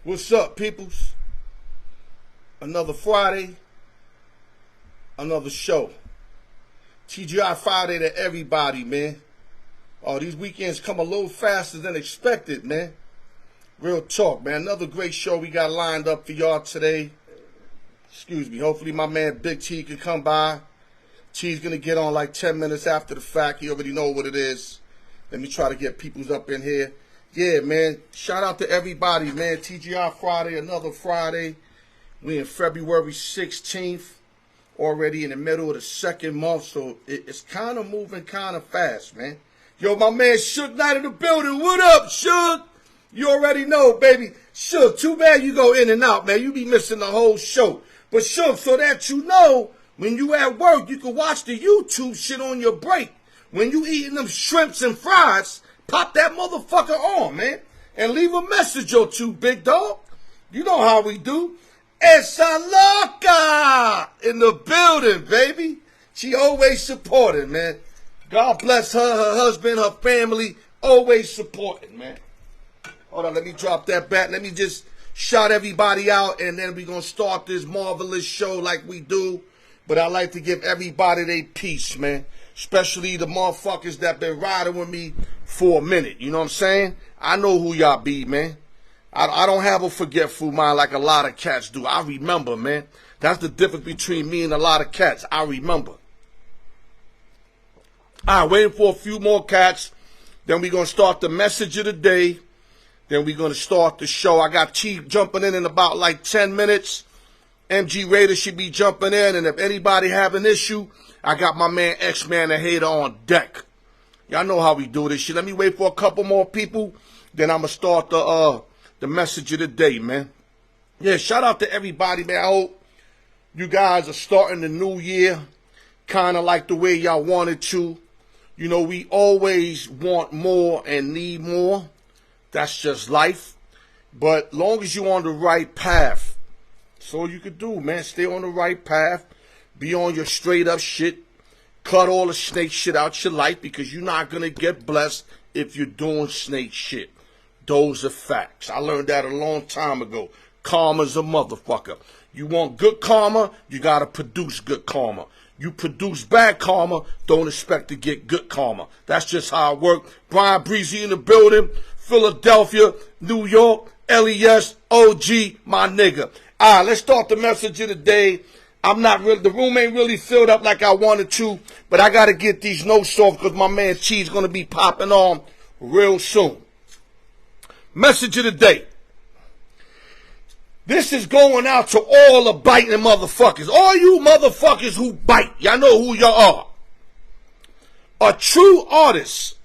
What's up, peoples? Another Friday, another show. TGI Friday to everybody, man. Oh, these weekends come a little faster than expected, man. Real talk, man. Another great show we got lined up for y'all today. Excuse me. Hopefully my man Big T can come by. T's going to get on like 10 minutes after the fact. He already know what it is. Let me try to get peoples up in here. Yeah, man. Shout out to everybody, man. TGI Friday, another Friday. We in February 16th. Already in the middle of the second month. So it's kind of moving kind of fast, man. Yo, my man Suge Knight in the building. What up, Suge? You already know, baby. Suge, too bad you go in and out, man. You be missing the whole show. But Suge, so that you know, when you at work, you can watch the YouTube shit on your break. When you eating them shrimps and fries, pop that motherfucker on, man. And leave a message or two, big dog. You know how we do. Esa loca in the building, baby. She always supporting, man. God bless her, her husband, her family. Always supporting, man. Hold on, let me drop that back. Let me just shout everybody out, and then we're going to start this marvelous show like we do. But I like to give everybody their peace, man. Especially the motherfuckers that been riding with me for a minute. You know what I'm saying? I know who y'all be, man. I don't have a forgetful mind like a lot of cats do. I remember, man. That's the difference between me and a lot of cats. I remember. All right, waiting for a few more cats. Then we're going to start the message of the day. Then we're going to start the show. I got Chief jumping in about like 10 minutes. MG Raider should be jumping in. And if anybody have an issue, I got my man X-Man the Hater on deck. Y'all know how we do this shit. Let me wait for a couple more people. Then I'm going to start the message of the day, man. Yeah, shout out to everybody, man. I hope you guys are starting the new year kind of like the way y'all wanted to. You know, we always want more and need more. That's just life. But long as you're on the right path, that's all you can do, man. Stay on the right path. Be on your straight up shit. Cut all the snake shit out your life because you're not going to get blessed if you're doing snake shit. Those are facts. I learned that a long time ago. Karma's a motherfucker. You want good karma, you got to produce good karma. You produce bad karma, don't expect to get good karma. That's just how it works. Brian Breezy in the building. Philadelphia, New York, LES, OG, my nigga. All right, let's start the message of the day. The room ain't really filled up like I wanted to, but I got to get these notes off because my man Cheese going to be popping on real soon. Message of the day. This is going out to all the biting motherfuckers. All you motherfuckers who bite. Y'all know who y'all are. A true artist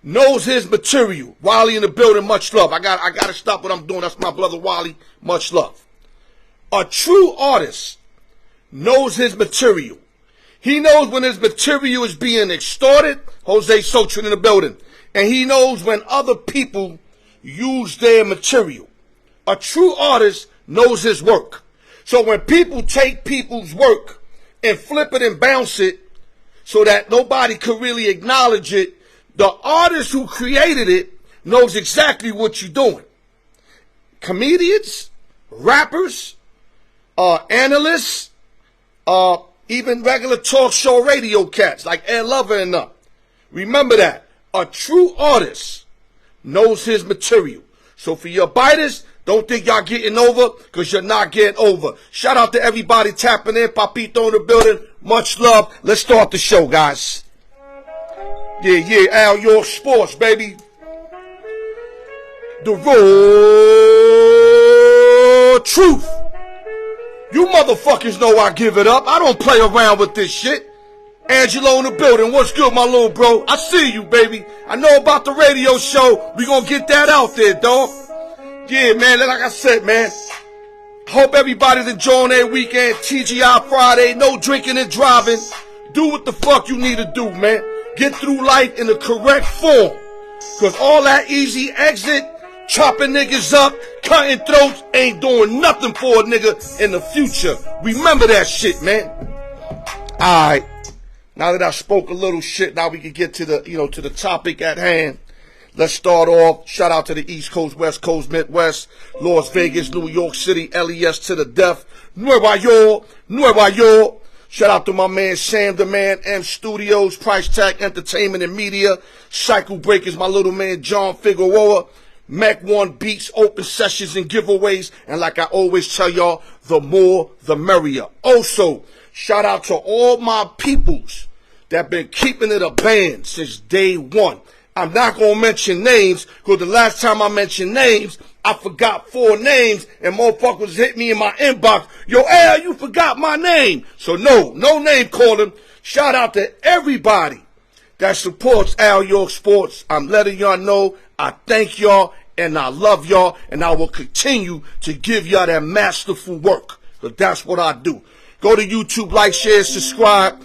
knows his material. Wally in the building, much love. I gotta stop what I'm doing. That's my brother Wally. Much love. A true artist knows his material. He knows when his material is being extorted. Jose Sotrin in the building. And he knows when other people use their material. A true artist knows his work. So when people take people's work and flip it and bounce it so that nobody could really acknowledge it, the artist who created it knows exactly what you're doing. Comedians, rappers, analysts, even regular talk show radio cats like Ed Lover and them. Remember that. A true artist knows his material. So for your biters, don't think y'all getting over because you're not getting over. Shout out to everybody tapping in. Papito in the building. Much love. Let's start the show, guys. Yeah, Al York Sports, baby. The raw truth. You motherfuckers know I give it up. I don't play around with this shit. Angelo in the building. What's good, my little bro? I see you, baby. I know about the radio show. We gonna get that out there, dog. Yeah, man, like I said, man. Hope everybody's enjoying their weekend. TGI Friday. No drinking and driving. Do what the fuck you need to do, man. Get through life in the correct form. Because all that easy exit, chopping niggas up, cutting throats, ain't doing nothing for a nigga in the future. Remember that shit, man. Alright. Now that I spoke a little shit, now we can get to the, to the topic at hand. Let's start off. Shout out to the East Coast, West Coast, Midwest, Las Vegas, New York City, LES to the death. Nueva York, Nueva York. Shout out to my man Sam the Man, M Studios, Price Tag Entertainment and Media, Cycle Breakers, my little man John Figueroa, Mac 1 Beats, open sessions and giveaways. And like I always tell y'all, the more the merrier. Also, shout out to all my peoples that been keeping it a band since day one. I'm not going to mention names because the last time I mentioned names, I forgot 4 names and motherfuckers hit me in my inbox. Yo, Al, you forgot my name. So no name calling. Shout out to everybody that supports Al York Sports. I'm letting y'all know I thank y'all and I love y'all and I will continue to give y'all that masterful work because that's what I do. Go to YouTube, like, share, subscribe.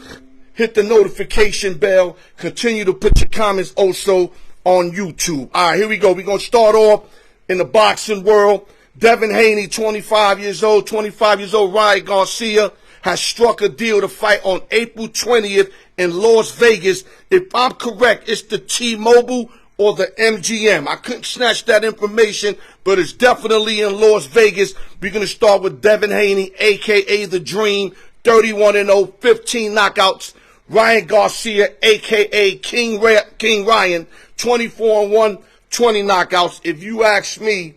Hit the notification bell. Continue to put your comments also on YouTube. All right, here we go. We're going to start off in the boxing world. Devin Haney, 25 years old. 25 years old, Ryan Garcia has struck a deal to fight on April 20th in Las Vegas. If I'm correct, it's the T-Mobile or the MGM. I couldn't snatch that information, but it's definitely in Las Vegas. We're going to start with Devin Haney, a.k.a. The Dream, 31-0, 15 knockouts. Ryan Garcia, a.k.a. King Ryan, 24-1, 20 knockouts. If you ask me,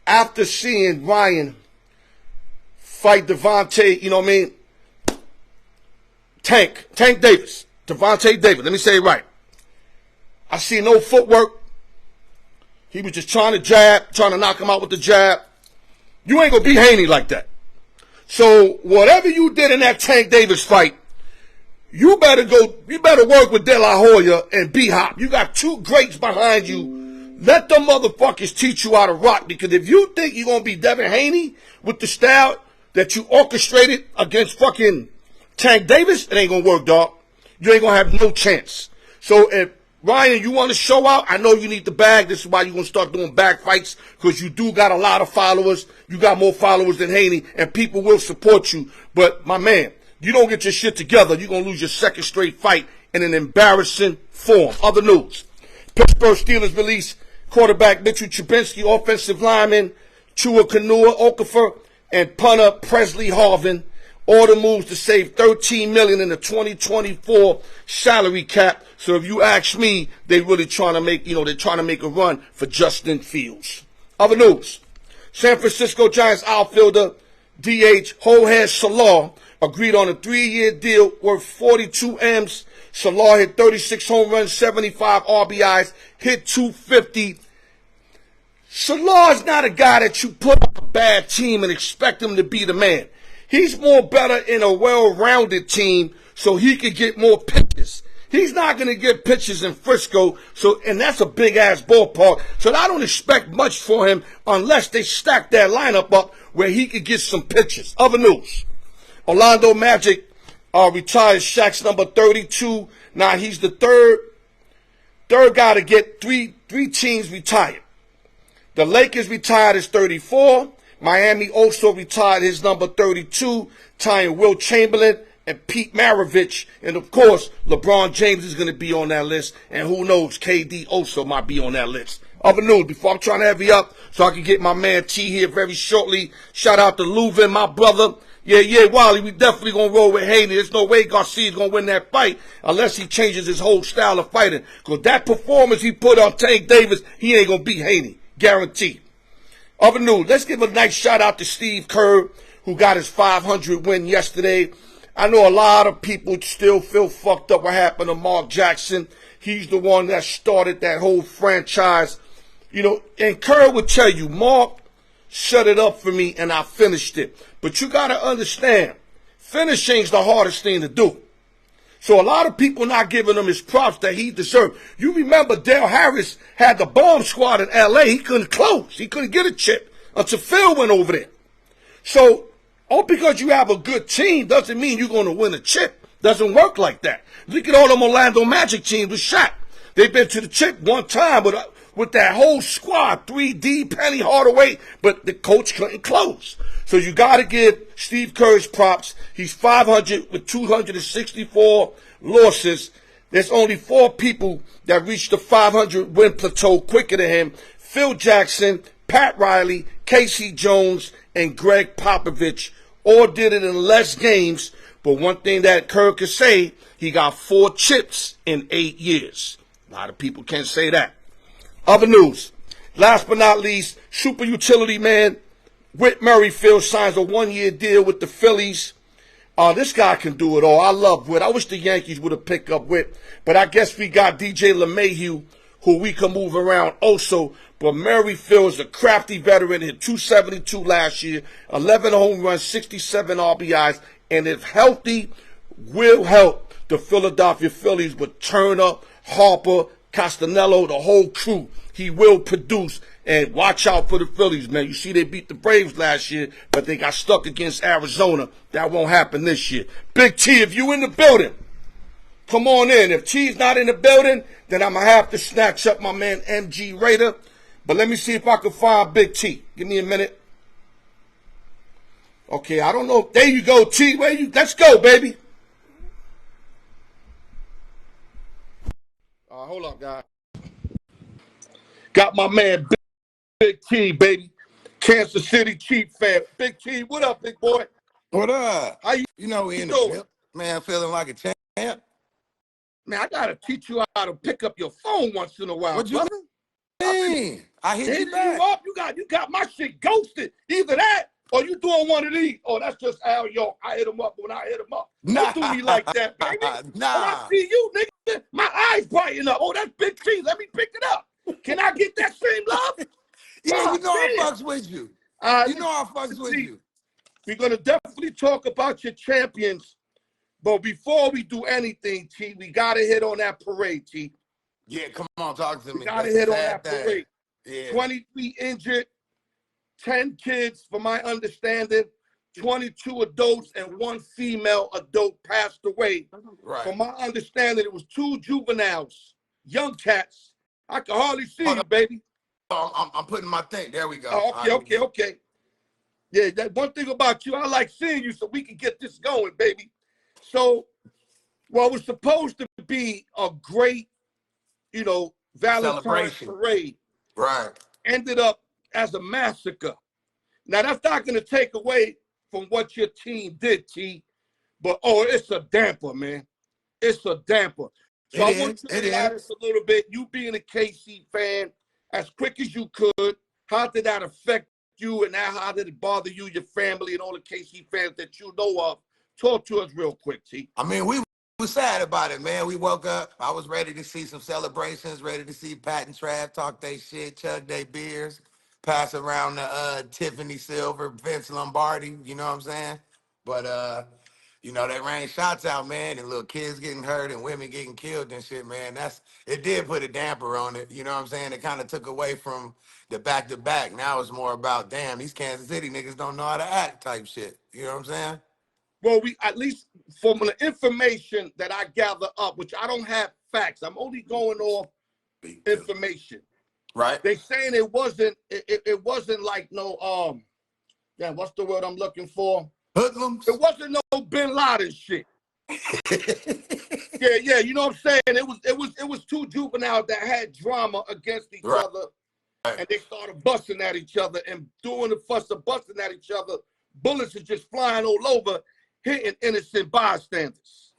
after seeing Ryan fight Devontae, you know what I mean? Tank Davis, Devontae Davis, let me say it right. I see no footwork. He was just trying to knock him out with the jab. You ain't going to beat Haney like that. So whatever you did in that Tank Davis fight, you better work with De La Hoya and B-Hop. You got 2 greats behind you. Let them motherfuckers teach you how to rock, because if you think you're going to be Devin Haney with the style that you orchestrated against fucking Tank Davis, it ain't going to work, dog. You ain't going to have no chance. So if Ryan, you want to show out, I know you need the bag. This is why you're going to start doing bag fights, because you do got a lot of followers. You got more followers than Haney, and people will support you. But, my man, you don't get your shit together, you're going to lose your second straight fight in an embarrassing form. Other news. Pittsburgh Steelers release quarterback Mitchell Trubisky, offensive lineman Tua Okafor, and punter Presley Harvin. All the moves to save $13 million in the 2024 salary cap. So if you ask me, they really trying to make, they're trying to make a run for Justin Fields. Other news. San Francisco Giants outfielder DH Jorge Soler agreed on a 3-year deal worth 42 M's. Soler hit 36 home runs, 75 RBIs, hit 250. Soler's not a guy that you put on a bad team and expect him to be the man. He's more better in a well-rounded team so he could get more pitches. He's not going to get pitches in Frisco, and that's a big-ass ballpark. So I don't expect much for him unless they stack that lineup up where he could get some pitches. Other news. Orlando Magic retires Shaq's number 32. Now he's the third guy to get three teams retired. The Lakers retired his 34. Miami also retired his number 32, tying Will Chamberlain and Peat Maravich. And, of course, LeBron James is going to be on that list. And who knows, KD also might be on that list. Other news, before I'm trying to have you up so I can get my man T here very shortly. Shout out to Leuven, my brother. Yeah, Wally, we definitely going to roll with Haney. There's no way Garcia's going to win that fight unless he changes his whole style of fighting. Because that performance he put on Tank Davis, he ain't going to beat Haney. Guaranteed. Other news, let's give a nice shout out to Steve Kerr, who got his 500 win yesterday. I know a lot of people still feel fucked up what happened to Mark Jackson. He's the one that started that whole franchise. And Kerr would tell you, Mark shut it up for me and I finished it. But you got to understand, finishing's the hardest thing to do. So a lot of people not giving him his props that he deserved. You remember Dale Harris had the bomb squad in L.A. He couldn't close. He couldn't get a chip until Phil went over there. So all because you have a good team doesn't mean you're going to win a chip. Doesn't work like that. Look at all them Orlando Magic teams with Shaq. They've been to the chip one time with that whole squad, 3D, Penny Hardaway, but the coach couldn't close. So you got to give Steve Kerr's props. He's 500 with 264 losses. There's only 4 people that reached the 500 win plateau quicker than him. Phil Jackson, Pat Riley, Casey Jones, and Greg Popovich all did it in less games. But one thing that Kirk could say, he got 4 chips in 8 years. A lot of people can't say that. Other news. Last but not least, super utility man Whit Merrifield signs a 1-year deal with the Phillies. This guy can do it all. I love Whit. I wish the Yankees would have picked up Whit. But I guess we got DJ LeMahieu, who we can move around also. But Merrifield is a crafty veteran, hit 272 last year, 11 home runs, 67 RBIs, and if healthy, will help the Philadelphia Phillies with Turner, Harper, Castanello, the whole crew. He will produce. And watch out for the Phillies, man. You see they beat the Braves last year, but they got stuck against Arizona. That won't happen this year. Big T, if you in the building, come on in. If T's not in the building, then I'm going to have to snatch up my man MG Raider. But let me see if I can find Big T. Give me a minute. Okay, I don't know. There you go, T. Where you? Let's go, baby. Hold up, guys. Got my man Big T, baby. Kansas City Chief fan. Big T, what up, big boy? What up? How you know we in the clip. Man, feeling like a champ. Man, I gotta teach you how to pick up your phone once in a while. What you mean? I hit you back. You got my shit ghosted. Either that or you doing one of these. Oh, that's just Al York. I hit him up when I hit him up. Nah. Don't do me like that, baby. Nah. When I see you, nigga, my eyes brighten up. Oh, that's Big T. Let me pick it up. Can I get that same love? Yeah, you know I fucks with you. You know I fucks with you. We're going to definitely talk about your champions. But before we do anything, T, we got to hit on that parade, T. Yeah, come on, talk to me. We got to hit on that parade. Yeah. 23 injured, 10 kids, from my understanding, 22 adults, and 1 female adult passed away. Right. From my understanding, it was 2 juveniles, young cats. I can hardly see you, baby. Oh, I'm putting my thing. There we go. Oh, okay. Yeah, that one thing about you, I like seeing you so we can get this going, baby. So, well, it was supposed to be a great, Valentine's parade. Right. Ended up as a massacre. Now, that's not going to take away from what your team did, T. But, it's a damper, man. It's a damper. So I want you to elaborate a little bit. You being a KC fan, as quick as you could, how did that affect you, and how did it bother you, your family, and all the KC fans that you know of? Talk to us real quick, T. I mean, we were sad about it, man. We woke up. I was ready to see some celebrations, ready to see Pat and Trav talk their shit, chug their beers, pass around the Tiffany Silver, Vince Lombardi, you know what I'm saying? But, they rain shots out, man, and little kids getting hurt and women getting killed and shit, man. It did put a damper on it, you know what I'm saying? It kind of took away from the back-to-back. Now it's more about, damn, these Kansas City niggas don't know how to act type shit. You know what I'm saying? Well, at least from the information that I gather up, which I don't have facts, I'm only going off information. Right. They saying it wasn't like no what's the word I'm looking for? Hoodlums. It wasn't no Bin Laden shit. yeah, you know what I'm saying? It was 2 juveniles that had drama against each other, and they started busting at each other and doing the fuss of busting at each other. Bullets are just flying all over, hitting innocent bystanders.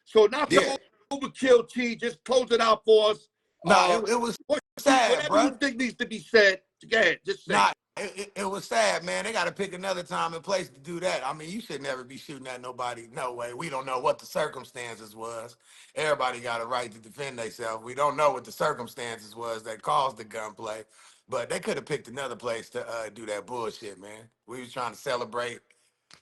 So not to overkill, T, just close it out for us. It was sad, bro. Whatever you think needs to be said, go ahead, just say it. It was sad, man. They got to pick another time and place to do that. I mean, you should never be shooting at nobody. No way. We don't know what the circumstances was. Everybody got a right to defend themselves. We don't know what the circumstances was that caused the gunplay. But they could have picked another place to do that bullshit, man. We was trying to celebrate,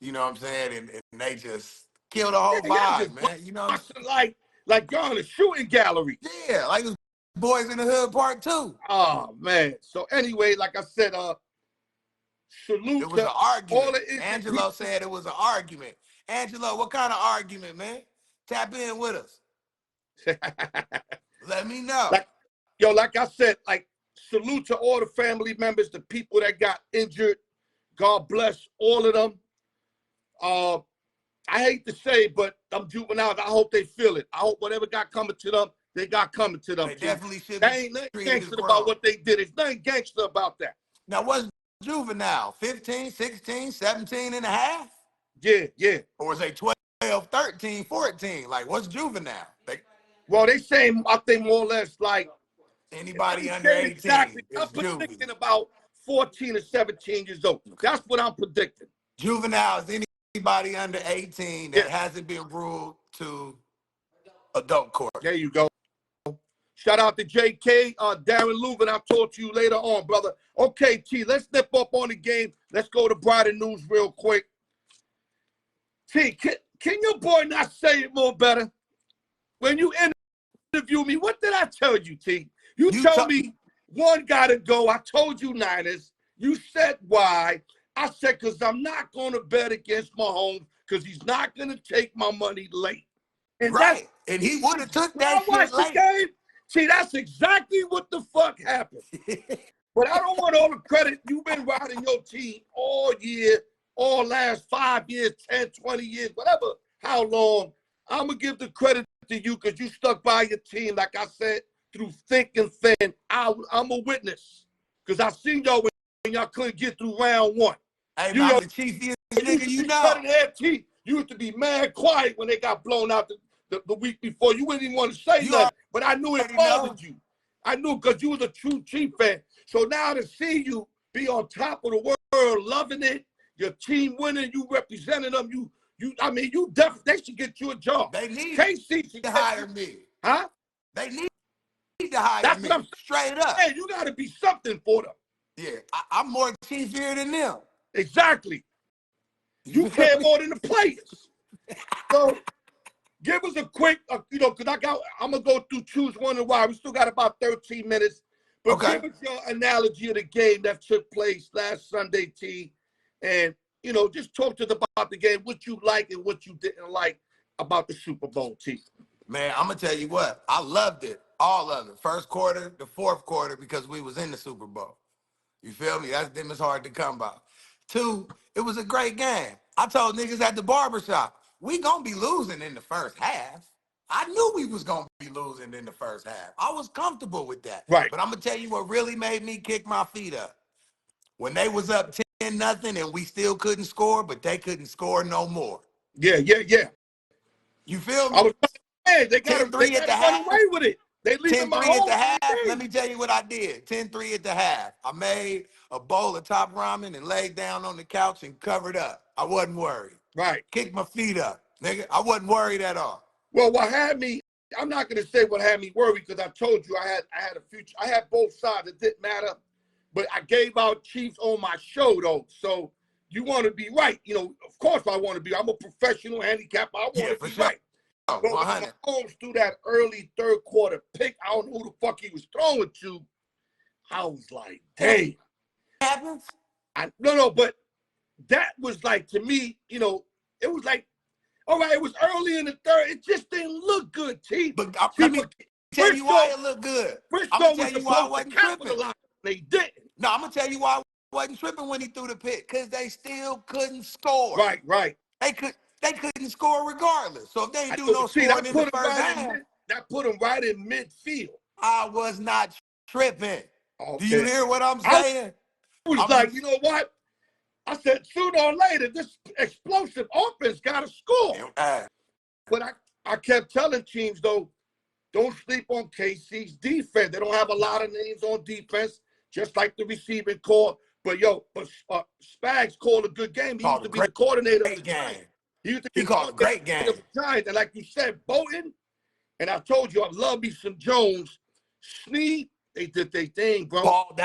you know what I'm saying? And they just killed the whole vibe, man. You know what I'm saying? Like you're in a shooting gallery. Yeah, like it was Boys in the Hood Part 2. Oh, man. So anyway, like I said, salute. It was an argument. All Angelo said it was an argument. Angelo, what kind of argument, man? Tap in with us. Let me know. Like I said, salute to all the family members, the people that got injured. God bless all of them. I hate to say, but them juveniles, I hope they feel it. I hope whatever got coming to them, they got coming to them. They definitely should That be ain't nothing treated as gangster grown. about what they did. It's nothing gangster about that. Now, what's juvenile? 15, 16, 17 and a half? Yeah, yeah. Or is they 12, 13, 14? Like, what's juvenile? Well, they say, I think more or less like, Anybody I under say 18 exactly. I'm is predicting juvenile. about 14 or 17 years old. That's what I'm predicting. Juvenile is anybody under 18 Yeah, that hasn't been ruled to adult court. there you go. Shout out to JK, Darren Lubin. I'll talk to you later on, brother. Okay, T, let's step up on the game. Let's go to Brighton News real quick. T, can your boy not say it more better? When you interview me, what did I tell you, T? You told me one got to go. I told you Niners. You said why. I said because I'm not going to bet against Mahomes because he's not going to take my money late. And right. And he would have took that shit late. Game. See, that's exactly what the fuck happened. But I don't want all the credit. You've been riding your team all year, all last 5 years, 10, 20 years, whatever, how long. I'm going to give the credit to you because you stuck by your team, like I said, through thick and thin. I'm a witness because I seen y'all when y'all couldn't get through round one. Hey, man, I'm the cheekiest nigga you know. You used to be mad quiet when they got blown out the week before. You wouldn't even want to say nothing, but I knew it bothered you. I knew because you was a true Chief fan. So now to see you be on top of the world, loving it, your team winning, you representing them, they should get you a job. They need KC to hire me. Huh? They need to hire That's me. what I'm straight up. Hey, you got to be something for them. Yeah, I'm more chiefier than them. Exactly. You care more than the players. So give us a quick, because I'm going to go through choose one and why. We still got about 13 minutes. But give us your analogy of the game that took place last Sunday, T. And, just talk to us about the game, what you like and what you didn't like about the Super Bowl, T. Man, I'm going to tell you what. I loved it. All of it. First quarter, the fourth quarter, because we was in the Super Bowl. You feel me? Them is hard to come by. 2, it was a great game. I told niggas at the barbershop, we gonna be losing in the first half. I knew we was gonna be losing in the first half. I was comfortable with that. Right. But I'm gonna tell you what really made me kick my feet up. When they was up 10-0 and we still couldn't score, but they couldn't score no more. Yeah. You feel me? I was saying, they got to run away with it. They leave 10-3 at the half. Let me tell you what I did. 10-3 at the half. I made a bowl of top ramen and laid down on the couch and covered up. I wasn't worried. Right. Kicked my feet up, nigga. I wasn't worried at all. Well, what had me, I'm not going to say what had me worried because I told you I had a future. I had both sides. It didn't matter. But I gave out Chiefs on my show, though. So you want to be right. Of course I want to be. I'm a professional handicapper. I want to be right. But when Mahomes threw that early third quarter pick, I don't know who the fuck he was throwing to. I was like, damn. Happens? No, but that was like, to me, it was like, all right, it was early in the third. It just didn't look good, T. But let me tell you why it looked good. I'm going to tell you why I wasn't tripping. They didn't. No, I'm going to tell you why I wasn't tripping when he threw the pick. Because they still couldn't score. Right. They couldn't score regardless. So if they didn't do no scoring in the first half. That put them right in midfield. I was not tripping. Okay. Do you hear what I'm saying? I was like, you know what? I said, sooner or later, this explosive offense got to score. But I kept telling teams, though, don't sleep on KC's defense. They don't have a lot of names on defense, just like the receiving core. But, Spags called a good game. He used to be the coordinator of the Giants. He called a great game. And like you said, Bolton, and I told you, I love me some Jones. Snead, they did their thing, bro. Ball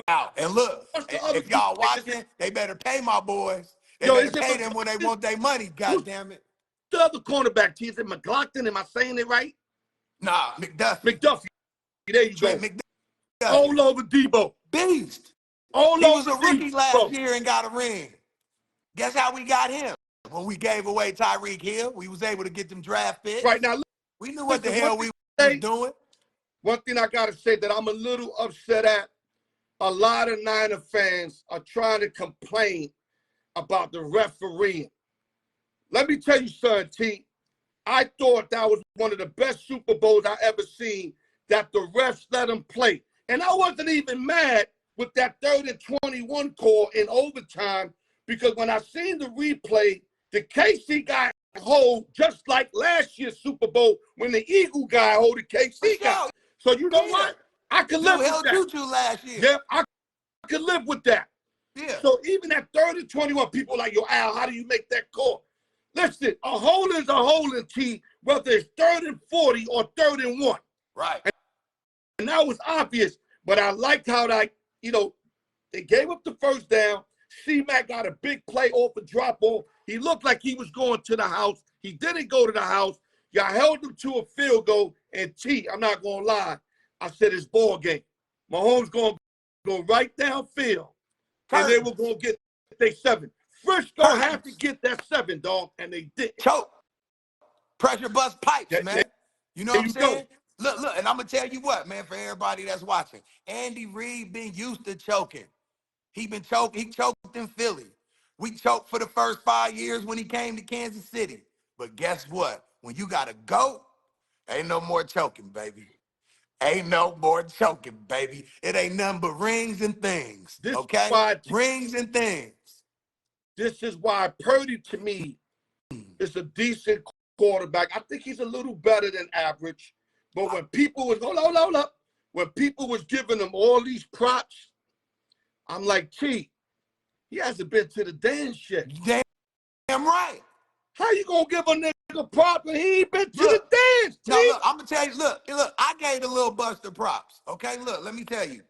out. And look, if y'all watching, they better pay my boys. They better pay them when they want their money, goddammit. The other cornerback, is it McLaughlin? Am I saying it right? Nah, McDuffie. There you go. McDuffie. All over Debo. Beast. He was a rookie last year and got a ring. Guess how we got him? When we gave away Tyreek Hill, we was able to get them draft picks. Right now, we knew what the hell we were doing. One thing I got to say that I'm a little upset at, a lot of Niner fans are trying to complain about the refereeing. Let me tell you something, T. I thought that was one of the best Super Bowls I ever seen, that the refs let them play. And I wasn't even mad with that 3rd and 21 call in overtime, because when I seen the replay, the KC guy hold just like last year's Super Bowl when the Eagle guy hold the KC guy. So you know what? I could live with that. Held you last year. Yeah, I could live with that. Yeah. So even at 3rd and 21, people are like, yo, Al, how do you make that call? Listen, a holding's a holding, T, whether it's 3rd and 40 or 3rd and 1. Right. And that was obvious, but I liked how they gave up the first down. C-Mac got a big play off a drop-off. He looked like he was going to the house. He didn't go to the house. Y'all held him to a field goal, and T, I'm not going to lie, I said it's ball game. Mahomes going to go right downfield, and they were going to get their 7. Frisco had to get that 7, dog, and they didn't. Choke. Pressure bust pipes, man. You know what I'm saying? Go. Look, and I'm going to tell you what, man, for everybody that's watching. Andy Reid been used to choking. He choked in Philly. We choked for the first 5 years when he came to Kansas City. But guess what? When you got to go, ain't no more choking, baby. Ain't no more choking, baby. It ain't nothing but rings and things, okay? Rings and things. This is why Purdy, to me, is a decent quarterback. I think he's a little better than average. But when people was, hold up. When people was giving him all these props, I'm like, T, he hasn't been to the dance yet. Damn right. How you gonna give a nigga prop when he ain't been to the dance, T? No, look, I'm gonna tell you, look, I gave the little Buster props. Okay, look, let me tell you.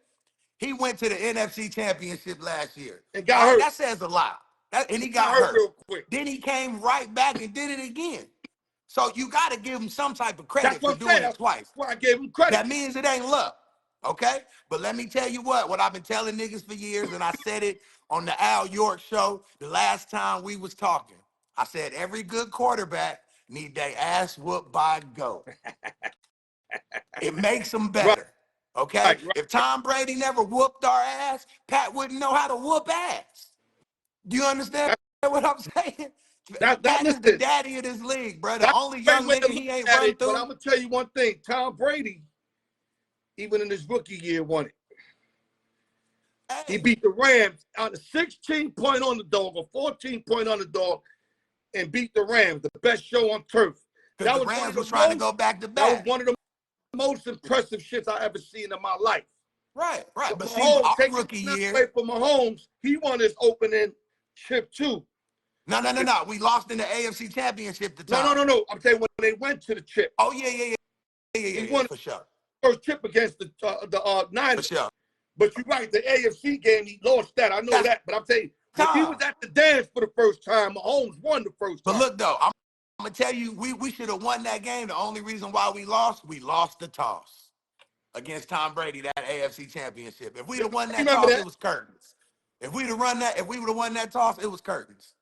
He went to the NFC Championship last year. And got hurt. That says a lot. And he got hurt real quick. Then he came right back and did it again. So you got to give him some type of credit for doing it twice. That's why I gave him credit. That means it ain't luck, okay? But let me tell you what I've been telling niggas for years, and I said it on the Al York show the last time we was talking. I said every good quarterback need their ass whooped by a GOAT. It makes them better, okay? Right. If Tom Brady never whooped our ass, Pat wouldn't know how to whoop ass. Do you understand what I'm saying? Pat is the daddy of this league, bro. The only young nigga he ain't run through. But I'm going to tell you one thing. Tom Brady, even in his rookie year, won it. Hey. He beat the Rams on a 16-point underdog, a 14-point underdog, and beat the Rams, the best show on turf. That was Rams was trying to go back to back. That was one of the most impressive shits I ever seen in my life. Right. But Mahomes, see, our rookie year. Away from Mahomes, he won his opening chip too. No. We lost in the AFC Championship the time. No. I'm saying when they went to the chip. Oh, yeah. He won for sure. First chip against the Niners. For sure. But you're right, the AFC game, he lost that. I know that. But I'm saying, when he was at the dance for the first time, Mahomes won the first time. But look, though, I'm going to tell you, we should have won that game. The only reason why we lost the toss against Tom Brady, that AFC Championship. If we'd have won that toss, it was curtains. If we would have won that toss, it was curtains.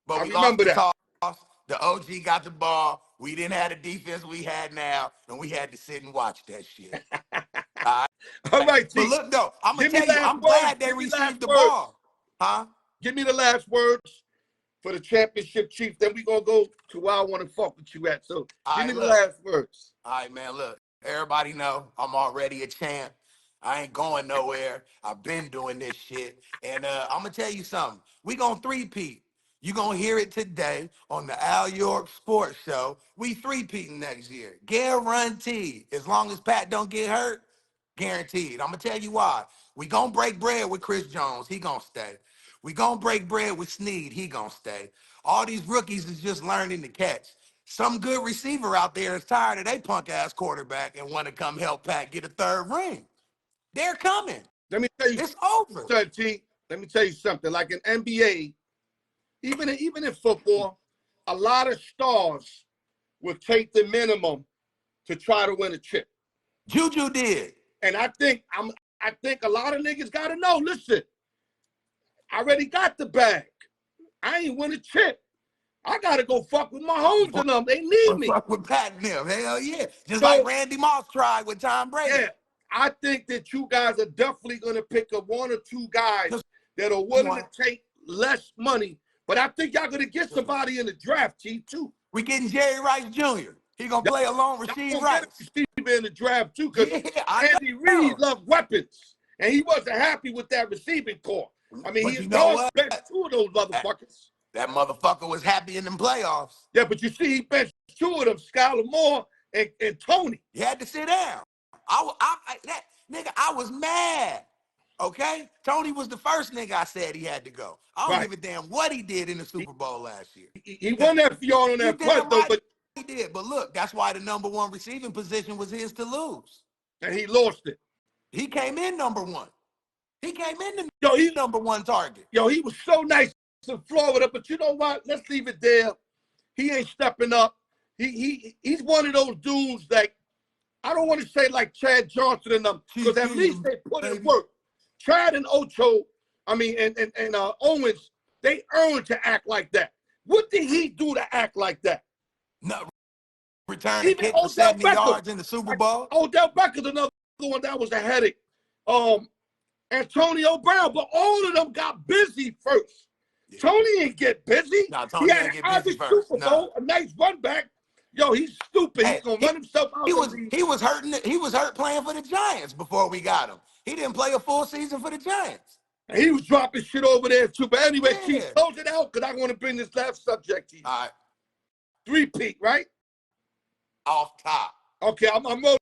But we lost the toss. The OG got the ball. We didn't have the defense we had now, and we had to sit and watch that shit. All right, T. But look, though, I'm going to tell you, I'm glad they received the ball. Huh? Give me the last words for the championship, Chief. Then we going to go to where I want to fuck with you at. So give me the last words. All right, man, look. Everybody know I'm already a champ. I ain't going nowhere. I've been doing this shit. And I'm going to tell you something. We going to three-peat. You going to hear it today on the Al York Sports Show. We three-peating next year. Guaranteed. As long as Pat don't get hurt, guaranteed. I'm going to tell you why. We going to break bread with Chris Jones. He going to stay. We going to break bread with Snead. He going to stay. All these rookies is just learning to catch. Some good receiver out there is tired of their punk-ass quarterback and want to come help Pat get a third ring. They're coming. Let me tell you. It's over. T, let me tell you something. Like in NBA, even in football, a lot of stars will take the minimum to try to win a chip. Juju did. And I think a lot of niggas got to know, listen, I already got the bag. I ain't win a chip. I got to go fuck with Mahomes and them. They need me. Fuck with Pat and them. Hell yeah. Just like Randy Moss tried with Tom Brady. Yeah. I think that you guys are definitely going to pick up one or two guys that are willing to take less money But I think y'all gonna get somebody in the draft, T, too. We getting Jerry Rice Jr. He gonna play along Rasheed Rice. Receiver in the draft too, because Andy know. Reid loved weapons, and he wasn't happy with that receiving corps. I mean, he benched 2 of those motherfuckers. That motherfucker was happy in them playoffs. Yeah, but you see, he benched 2 of them, Skylar Moore and Tony. He had to sit down. I was mad. Okay? Tony was the first nigga I said he had to go. I don't give a damn what he did in the Super Bowl last year. He won that for y'all on that punt, though, but he did. But look, that's why the #1 receiving position was his to lose. And he lost it. He came in #1. He came in the #1 target. Yo, he was so nice in Florida, but you know what? Let's leave it there. He ain't stepping up. He's one of those dudes that I don't want to say like Chad Johnson and them, because at least they put in work. Chad and Ocho, I mean, and Owens, they earned to act like that. What did he do to act like that? No, return a kick for 70 yards in the Super Bowl. Odell Beckham's another one that was a headache. Antonio Brown, but all of them got busy first. Yeah. Tony ain't get busy. No, Tony ain't get busy first. Super Bowl, a nice run back. Yo, he's stupid. He's gonna run himself out. He was hurt playing for the Giants before we got him. He didn't play a full season for the Giants. And he was dropping shit over there too. But anyway, Chief, close it out because I want to bring this last subject to you. All right. 3-peat, right? Off top. Okay, I'm rolling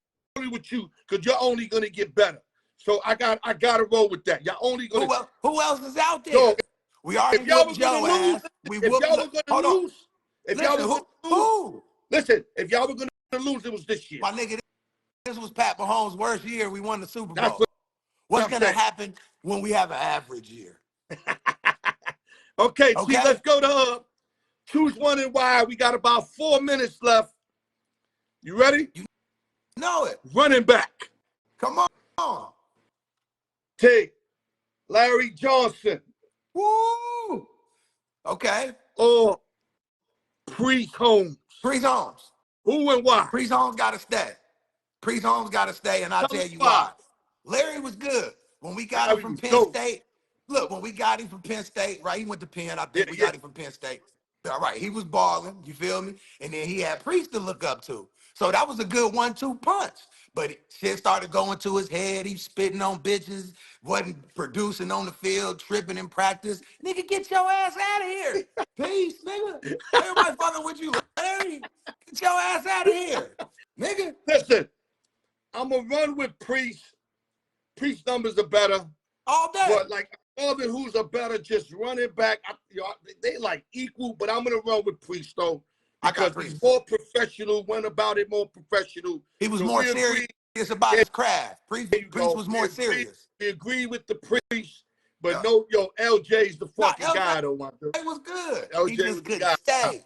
with you because you're only gonna get better. So I gotta roll with that. Y'all only gonna. Who else is out there? So, we already whooped your ass. If y'all were gonna lose, if y'all were gonna lose, listen, if y'all were gonna lose, it was this year. My nigga, this was Pat Mahomes' worst year. We won the Super Bowl. What's gonna happen when we have an average year? Okay, see, let's go to choose one and why. We got about 4 minutes left. You ready? You know it. Running back. Come on. Take Larry Johnson. Woo! Okay. Or Priest Holmes. Priest Holmes. Who and why? Priest Holmes got to stay. Priest Holmes got to stay, and I'll tell you why. Larry was good. When we got him from Penn State, look, when we got him from Penn State, right, he went to Penn. I think we got him from Penn State. All right, he was balling, you feel me? And then he had Priest to look up to. So that was a good 1-2 punch. But shit started going to his head. He spitting on bitches, wasn't producing on the field, tripping in practice. Nigga, get your ass out of here. Peace, nigga. Everybody fucking with you, Larry. Get your ass out of here, nigga. Listen, I'm going to run with Priest. Priest numbers are better. All day. But like other who's a better just running back, they like equal, but I'm going to run with Priest, though. Because he's more professional, went about it more professional. He was more serious about his craft. Priest was more serious. We agree with the Priest, but LJ's the fucking guy, though, my dude. He was good. LJ he just was couldn't the guy. stay.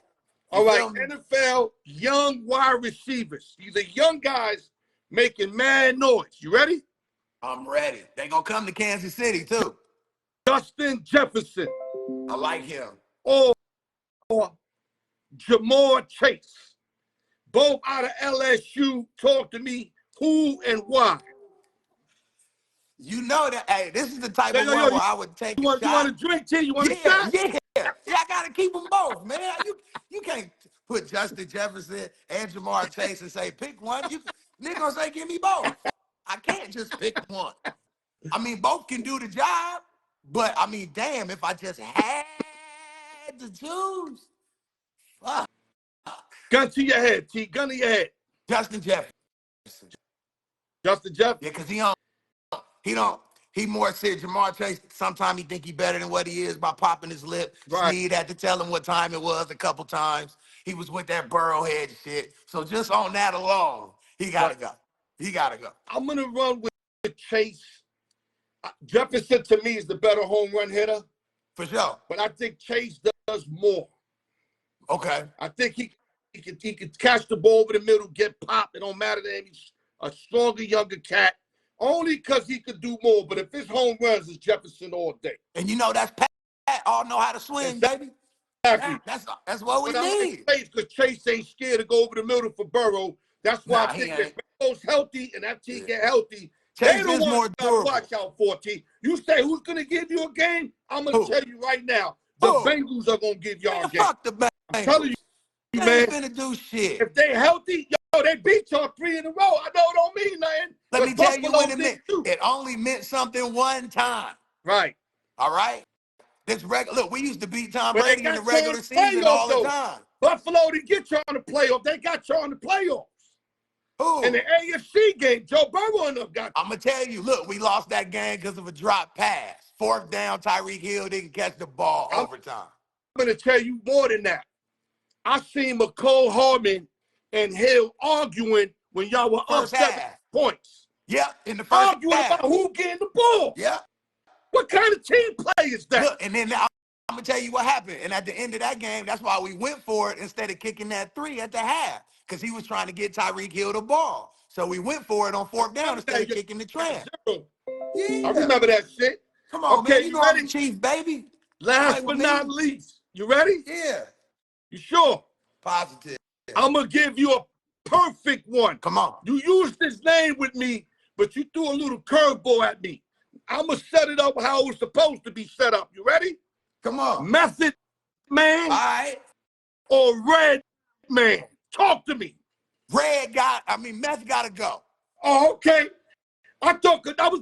All right, NFL young wide receivers. These are young guys making mad noise. You ready? I'm ready. They gonna come to Kansas City, too. Justin Jefferson. I like him. Or Jamar Chase. Both out of LSU. Talk to me who and why. You know that, hey, this is the type of one where I would take a shot. You want a drink, T? You want a shot? Yeah, I got to keep them both, man. You can't put Justin Jefferson and Jamar Chase and say, pick one. Nigga gonna say, give me both. I can't just pick one. I mean, both can do the job, but, I mean, damn, if I just had to choose. Fuck. Gun to your head, T. Gun to your head. Justin Jefferson. Justin Jefferson? Yeah, because he more serious. Jamar Chase, sometimes he think he better than what he is by popping his lip. Right. Sneed had to tell him what time it was a couple times. He was with that Burrowhead shit. So just on that alone, he got to go. He got to go. I'm going to run with Chase. Jefferson, to me, is the better home run hitter. For sure. But I think Chase does more. Okay. I think he could catch the ball over the middle, get popped. It don't matter to him. He's a stronger, younger cat. Only because he could do more. But if his home runs, it's Jefferson all day. And you know that's Pat. All know how to swing, baby. Exactly. That's what we need. Because Chase ain't scared to go over the middle for Burrow. That's why I think if Burrow's healthy and that team get healthy, they don't want to watch out for, T. You say who's going to give you a game? I'm going to tell you right now. The Bengals are going to give y'all a game. Fuck the Bengals. I'm telling you, they man. They ain't finna do shit. If they healthy, yo, they beat y'all 3 in a row. I know it don't mean nothing. Let me tell you what it meant. It only meant something one time. Right. All right? Look, we used to beat Tom Brady in the regular season all the time. Buffalo didn't get y'all in the playoffs. They got y'all in the playoffs. Who? In the AFC game, Joe Burrow and them got. I'm going to tell you, look, we lost that game because of a drop pass. 4th down, Tyreek Hill didn't catch the ball overtime. I'm going to tell you more than that. I seen McCole Hardman and Hill arguing when y'all were up 7 points. Yep, in the first arguing about who getting the ball. Yep. What kind of team play is that? Look, and then I'm going to tell you what happened. And at the end of that game, that's why we went for it instead of kicking that 3 at the half. Because he was trying to get Tyreek Hill the ball. So we went for it on 4th down instead of kicking the trash. Yeah. I remember that shit. Come on, man. You know I'm the Chief, baby. Last but not least. You ready? Yeah. You sure? Positive. I'm going to give you a perfect one. Come on. You used this name with me, but you threw a little curveball at me. I'm going to set it up how it was supposed to be set up. You ready? Come on. Method Man. All right. Or Red Man. Talk to me. Meth got to go. Oh, okay.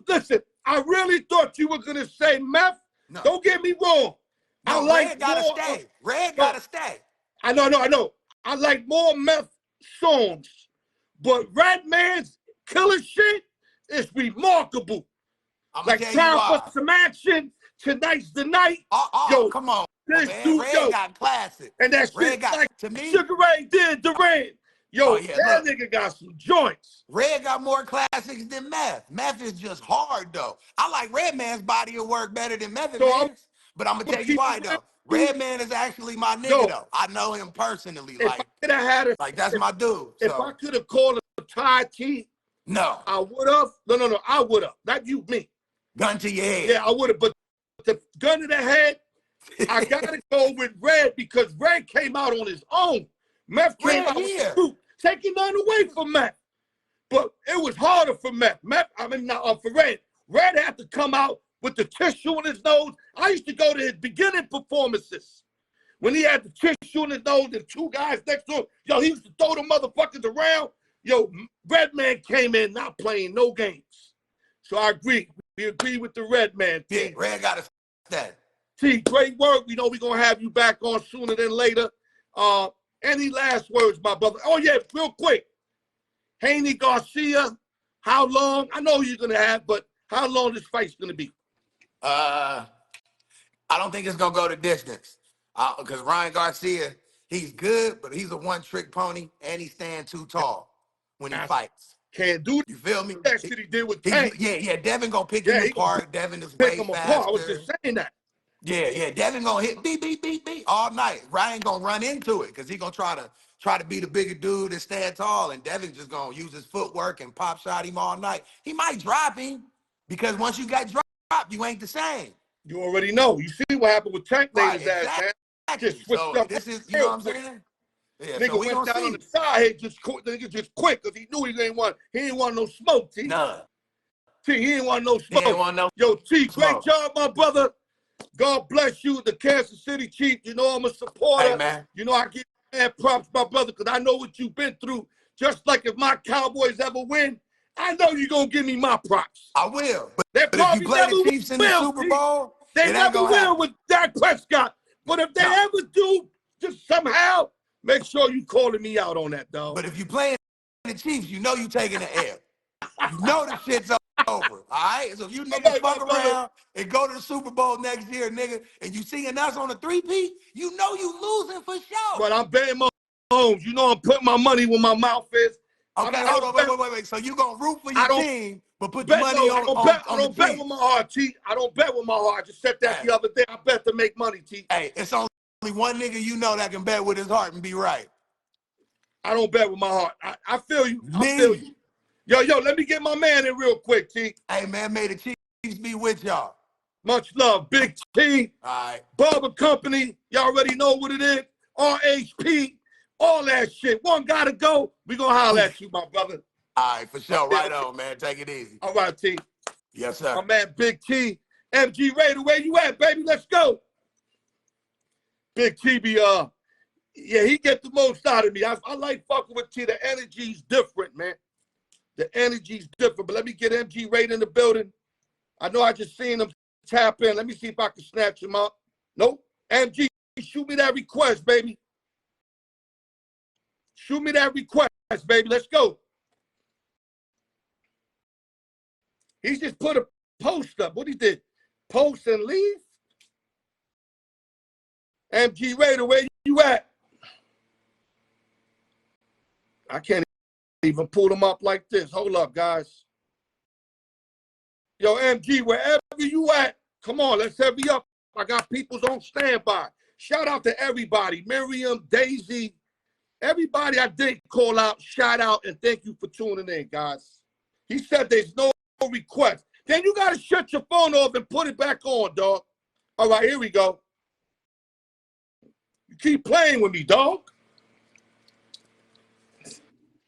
Listen, I really thought you were going to say Meth. No. Don't get me wrong. No, Red got to stay. Red got to stay. I know. I like more Meth songs. But Red Man's killer shit is remarkable. Like Time for Some Action, Tonight's the Night. Yo, come on, man. Red got classic. And that shit like to me, Sugar Ray did Duran. Yo, that nigga got some joints. Red got more classics than Meth. Meth is just hard, though. I like Redman's body of work better than Method Man's. But I'm going to tell you why, though. Redman is actually my nigga, though. I know him personally. Like that's my dude. If I could have called a Ty T, no. I would have. No. I would have. Not you, me. Gun to your head. Yeah, I would have. But the gun to the head, I got to go with Red because Red came out on his own. Meth came out with the truth, taking nothing away from Meth. But it was harder for Meth. For Red. Red had to come out with the tissue in his nose. I used to go to his beginning performances when he had the tissue in his nose and 2 guys next to him. Yo, he used to throw the motherfuckers around. Yo, Redman came in not playing no games. So I agree. We agree with the Redman. Yeah, Red got to stay. T, great work. We know we're going to have you back on sooner than later. Any last words, my brother? Oh, yeah, real quick. Haney, Garcia, how long? I know you're going to have, but how long this fight's going to be? I don't think it's going to go the distance. Because Ryan Garcia, he's good, but he's a one-trick pony, and he stands too tall when he fights. Can't do You feel me? That shit he did with Tank. Yeah, Devin going to pick him apart. Devin is way faster. I was just saying that. Yeah, Devin going to hit beat all night. Ryan going to run into it because he going to try to be the bigger dude and stand tall, and Devin just going to use his footwork and pop shot him all night. He might drop him because once you got dropped, you ain't the same. You already know. You see what happened with Tank laid his ass, man. Just switched up. This is, you know what I'm saying? Yeah, nigga went down on the side just quick because he knew he didn't want no smoke, T. None. T, he didn't want no smoke. He didn't want no Yo, T, smoke. Great job, my brother. God bless you, the Kansas City Chief. You know I'm a supporter. Hey, man. You know I give you props, my brother, because I know what you've been through. Just like if my Cowboys ever win, I know you're going to give me my props. I will. But if you play the Chiefs in the Super Bowl, they never will with Dak Prescott. But if they ever do, just somehow, make sure you calling me out on that, dog. But if you playing the Chiefs, you know you taking the L. You know the shit's over, all right? So if you niggas fuck around and go to the Super Bowl next year, nigga, and you seeing us on a 3-peat, you know you losing for sure. But I'm betting my homes. You know I'm putting my money where my mouth is. Okay, hold on, wait. So you gonna root for your team, but put your money on I don't bet with my heart, T. I don't bet with my heart. I just said that the other day. I bet to make money, T. Hey, it's only one nigga you know that can bet with his heart and be right. I don't bet with my heart. I feel you. I feel you. Yo, let me get my man in real quick, T. Hey, man, may the Chiefs be with y'all. Much love. Big T. All right. Barber Company. Y'all already know what it is. RHP. All that shit. One gotta go. We gonna holler at you, my brother. All right, for sure. Right on, man. Take it easy. All right, T. Yes, sir. My man, Big T. MG Raider, where you at, baby? Let's go. Big TB, yeah, he get the most out of me. I like fucking with T. The energy's different, man. The energy's different. But let me get MG right in the building. I know I just seen him tap in. Let me see if I can snatch him up. Nope. MG, shoot me that request, baby. Shoot me that request, baby. Let's go. He just put a post up. What he did? Post and leave? MG Raider, where you at? I can't even pull them up like this. Hold up, guys. Yo, MG, wherever you at, come on, let's heavy up. I got people's on standby. Shout out to everybody. Miriam, Daisy, everybody I did call out, shout out, and thank you for tuning in, guys. He said there's no request. Then you got to shut your phone off and put it back on, dog. All right, here we go. You keep playing with me, dog.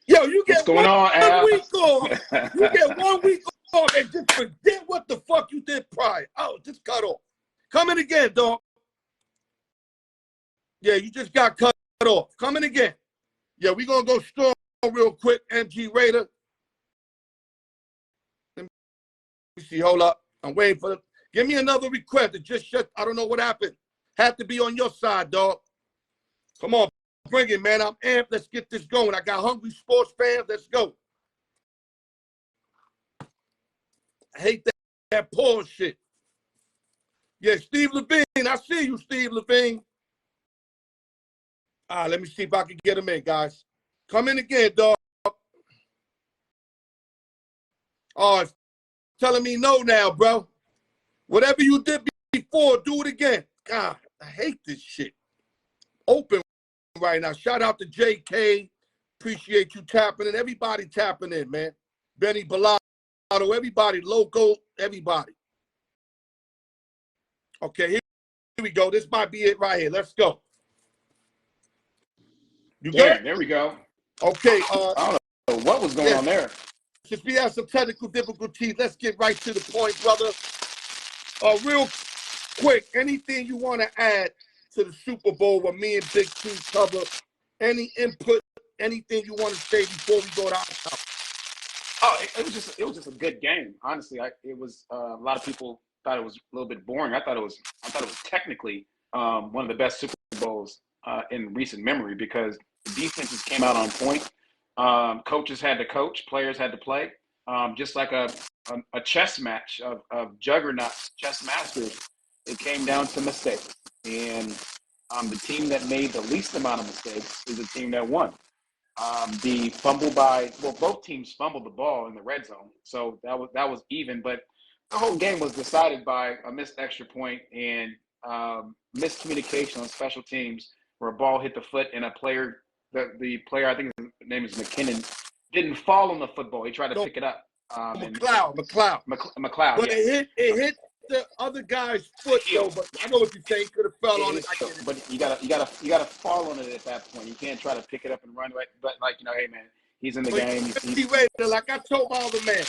Yo, you get one week off. You get 1 week off and just forget what the fuck you did prior. Oh, just cut off. Come in again, dog. Yeah, you just got cut off. Come in again. Yeah, we going to go strong real quick, MG Raider. Let me see. Hold up. I'm waiting for them. Give me another request. It just shut. I don't know what happened. Had to be on your side, dog. Come on. Bring it, man. I'm amped. Let's get this going. I got hungry sports fans. Let's go. I hate that pause shit. Yeah, Steve Levine. I see you, Steve Levine. All right, let me see if I can get him in, guys. Come in again, dog. Oh, it's telling me no now, bro. Whatever you did before, do it again. God, I hate this shit. Open right now. Shout out to JK. Appreciate you tapping in. Everybody tapping in, man. Benny Bellado, everybody. Loco, everybody. Okay, here we go. This might be it right here. Let's go. You good? There we go. Okay. I don't know what was going on there. Since we have some technical difficulties, let's get right to the point, brother. Real quick, anything you want to add to the Super Bowl where me and Big T cover? Any input? Anything you want to say before we go to our house? Oh, it was just a good game. Honestly, it was a lot of people thought it was a little bit boring. I thought it was technically one of the best Super Bowls in recent memory because the defenses came out on point. Coaches had to coach, players had to play. Just like a chess match of juggernauts, chess masters, it came down to mistakes. And the team that made the least amount of mistakes is the team that won. Both teams fumbled the ball in the red zone, so that was even. But the whole game was decided by a missed extra point and miscommunication on special teams, where a ball hit the foot and a player, the player, I think his name is McKinnon, didn't fall on the football. He tried to pick it up. McLeod. McLeod. But yeah. it hit the other guy's foot, though. But I know what you're saying. Could have fell on it. But you gotta fall on it at that point. You can't try to pick it up and run. But hey man, he's in the game. He's ready. Like I told my other man,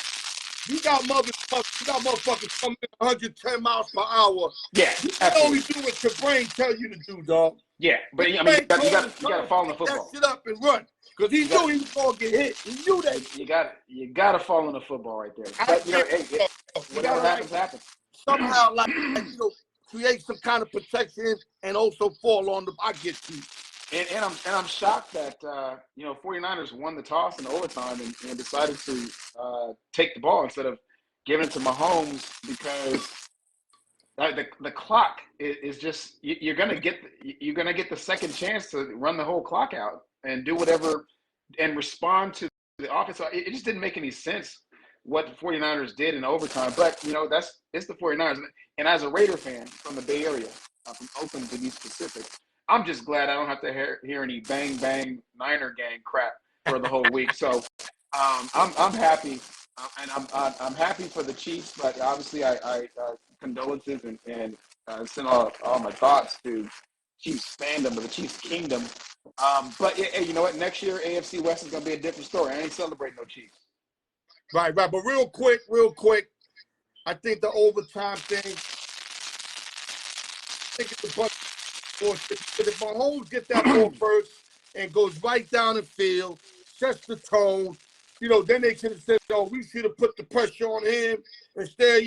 you got motherfuckers coming 110 miles per hour. Yeah, you can only do what your brain tell you to do, dog. Yeah, but I mean, you gotta fall on the football. That shit up and run. Because he knew he was going to get hit. He knew that. You gotta fall on the football right there. But, whatever happens. Somehow, create some kind of protection and also fall on the. I get you. And I'm shocked that 49ers won the toss in overtime and decided to take the ball instead of giving it to Mahomes because the clock is just you're gonna get the second chance to run the whole clock out and do whatever and respond to the offense. It just didn't make any sense what the 49ers did in overtime. But it's the 49ers. And as a Raider fan from the Bay Area, from Oakland to be specific, I'm just glad I don't have to hear any bang bang Niner gang crap for the whole week. So I'm happy, and I'm happy for the Chiefs. But obviously, I condolences and send all my thoughts to Chiefs fandom or the Chiefs kingdom. But hey, you know what? Next year, AFC West is gonna be a different story. I ain't celebrating no Chiefs. Right. But real quick, I think the overtime thing. I think it's a bunch Or if Mahomes get that ball first and goes right down the field, sets the tone, then they should have said, oh, we should have put the pressure on him. Instead,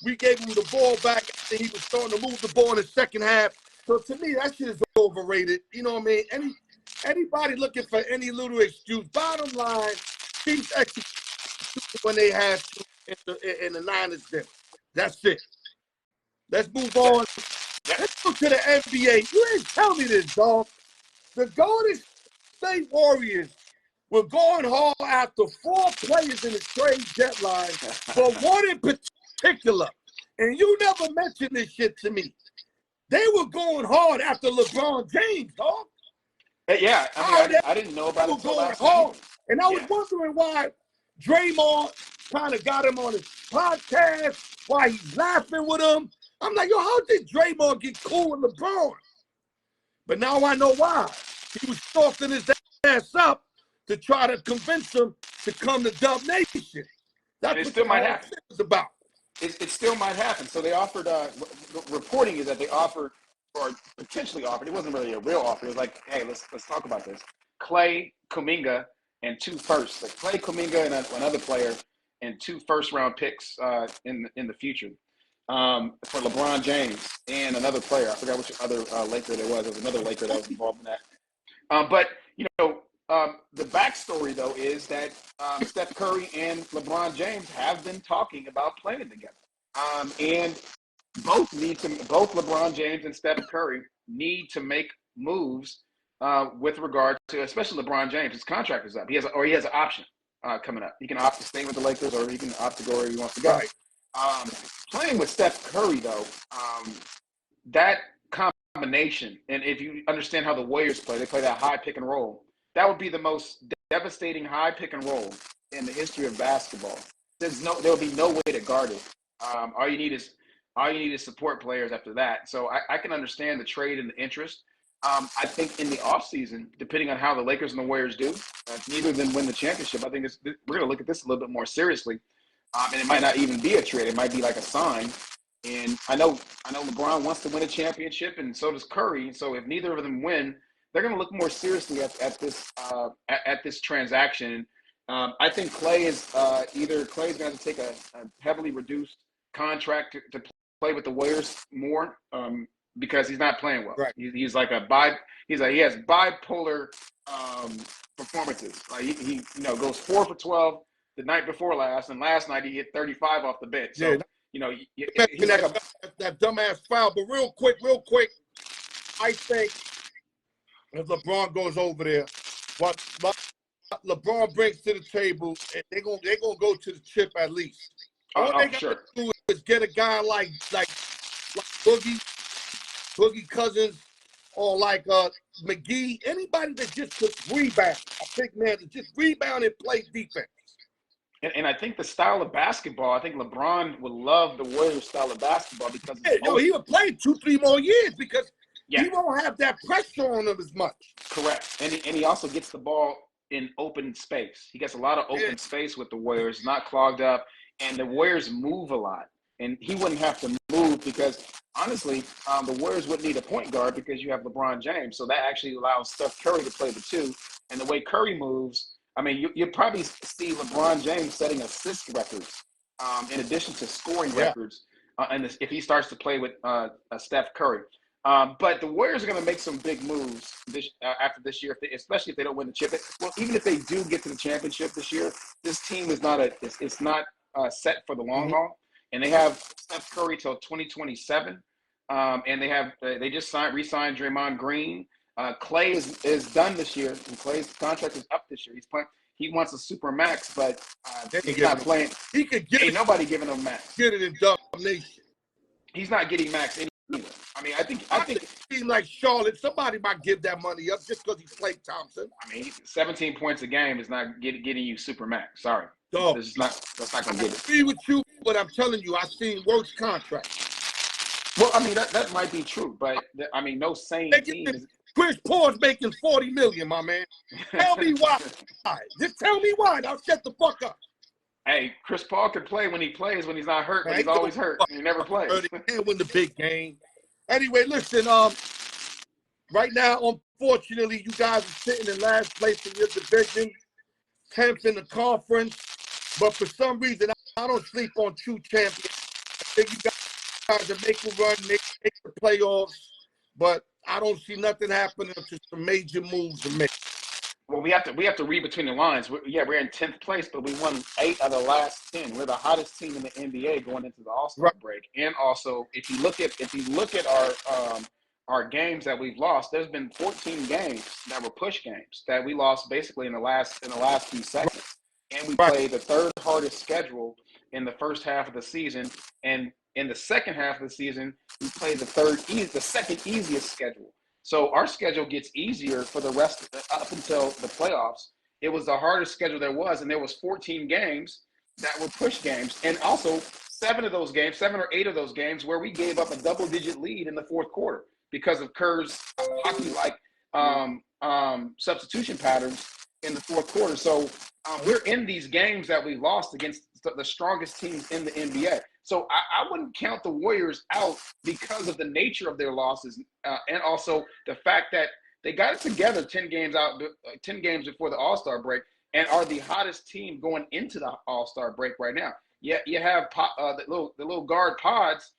we gave him the ball back after he was starting to move the ball in the second half. So to me, that shit is overrated. You know what I mean? Anybody looking for any little excuse, bottom line, Chiefs execute when they have to in the Niners then. That's it. Let's move on. Let's go to the NBA. You didn't tell me this, dog. The Golden State Warriors were going hard after 4 players in the trade deadline, but one in particular. And you never mentioned this shit to me. They were going hard after LeBron James, dog. Yeah, I didn't know about it until last night. And I was wondering why Draymond kind of got him on his podcast, why he's laughing with him. I'm like, yo, how did Draymond get cool with LeBron? But now I know why. He was softening his ass up to try to convince him to come to Dub Nation. That's what still might happen. It was about. It still might happen. So they offered, the reporting is that they offered, or potentially offered, it wasn't really a real offer. It was like, hey, let's talk about this. Clay, Kuminga, and 2 firsts. Like Clay, Kuminga, and another player, and 2 first-round picks in the future for LeBron James and another player. I forgot which other Laker there was. There was another Laker that was involved in that. But, the backstory, though, is that Steph Curry and LeBron James have been talking about playing together. And both LeBron James and Steph Curry need to make moves with regard to, especially LeBron James. His contract is up. He has an option coming up. He can opt to stay with the Lakers, or he can opt to go wherever he wants to go. Right. Playing with Steph Curry, though, that combination, and if you understand how the Warriors play, they play that high pick and roll. That would be the most devastating high pick and roll in the history of basketball. There will be no way to guard it. All you need is support players after that. So I can understand the trade and the interest. I think in the offseason, depending on how the Lakers and the Warriors do, neither of them win the championship. I think we're going to look at this a little bit more seriously. And it might not even be a trade. It might be like a sign. And I know LeBron wants to win a championship, and so does Curry. So if neither of them win, they're going to look more seriously at this transaction. I think Clay is either Clay's going to take a heavily reduced contract to play with the Warriors more because he's not playing well. Right. He's like he has bipolar performances. He goes 4 for 12 the night before last, and last night he hit 35 off the bench. So he's like that dumbass foul. But real quick, I think if LeBron goes over there, what LeBron brings to the table, and they're gonna go to the chip at least. All they got to do is get a guy like Boogie Cousins, or like McGee, anybody that just could rebound. A big man to just rebound and play defense. And I think the style of basketball, I think LeBron would love the Warriors style of basketball because he would play 2-3 more years because he won't have that pressure on him as much. Correct. And he also gets the ball in open space. He gets a lot of open space with the Warriors, not clogged up. And the Warriors move a lot. And he wouldn't have to move because, honestly, the Warriors wouldn't need a point guard because you have LeBron James. So that actually allows Steph Curry to play the 2. And the way Curry moves, I mean, you'll probably see LeBron James setting assist records in addition to scoring records and if he starts to play with Steph Curry. But the Warriors are going to make some big moves after this year, especially if they don't win the chip. Well, even if they do get to the championship this year, this team is not set for the long haul. And they have Steph Curry till 2027, and they just re-signed Draymond Green. Clay is done this year, and Clay's contract is up this year. He's playing. He wants a super max, but he's not playing. He could get nobody giving him max. Get it in Dub Nation. He's not getting max either. I mean, I think team like Charlotte, somebody might give that money up just because he's Klay Thompson. I mean, 17 points a game is not getting you super max. Sorry, that's not going to get it. I agree with you, but I'm telling you, I've seen worse contracts. Well, I mean that might be true, but I mean, no sane team. Chris Paul's making $40 million, my man. Tell me why. Just tell me why. Now shut the fuck up. Hey, Chris Paul can play when he plays. When he's not hurt, but he's always hurt. He never plays. He can't win the big game. Anyway, listen. Right now, unfortunately, you guys are sitting in last place in your division, 10th in the conference. But for some reason, I don't sleep on true champions. I think you guys are make a run, make the playoffs. But I don't see nothing happening until some major moves are made. Well, we have to read between the lines. We're in 10th place, but we won 8 of the last 10. We're the hottest team in the NBA going into the All-Star break. And also, if you look at our games that we've lost, there's been 14 games that were push games that we lost basically in the last few seconds. And we played the third hardest schedule in the first half of the season, and in the second half of the season, we played the second easiest schedule. So our schedule gets easier for the rest up until the playoffs. It was the hardest schedule there was, and there was 14 games that were push games, and also 7 or 8 of those games where we gave up a double-digit lead in the fourth quarter because of Kerr's hockey-like substitution patterns in the fourth quarter. So we're in these games that we lost against the strongest teams in the NBA. So I wouldn't count the Warriors out because of the nature of their losses, and also the fact that they got it together 10 games before the All-Star break, and are the hottest team going into the All-Star break right now. Yeah, you have the little guard Pods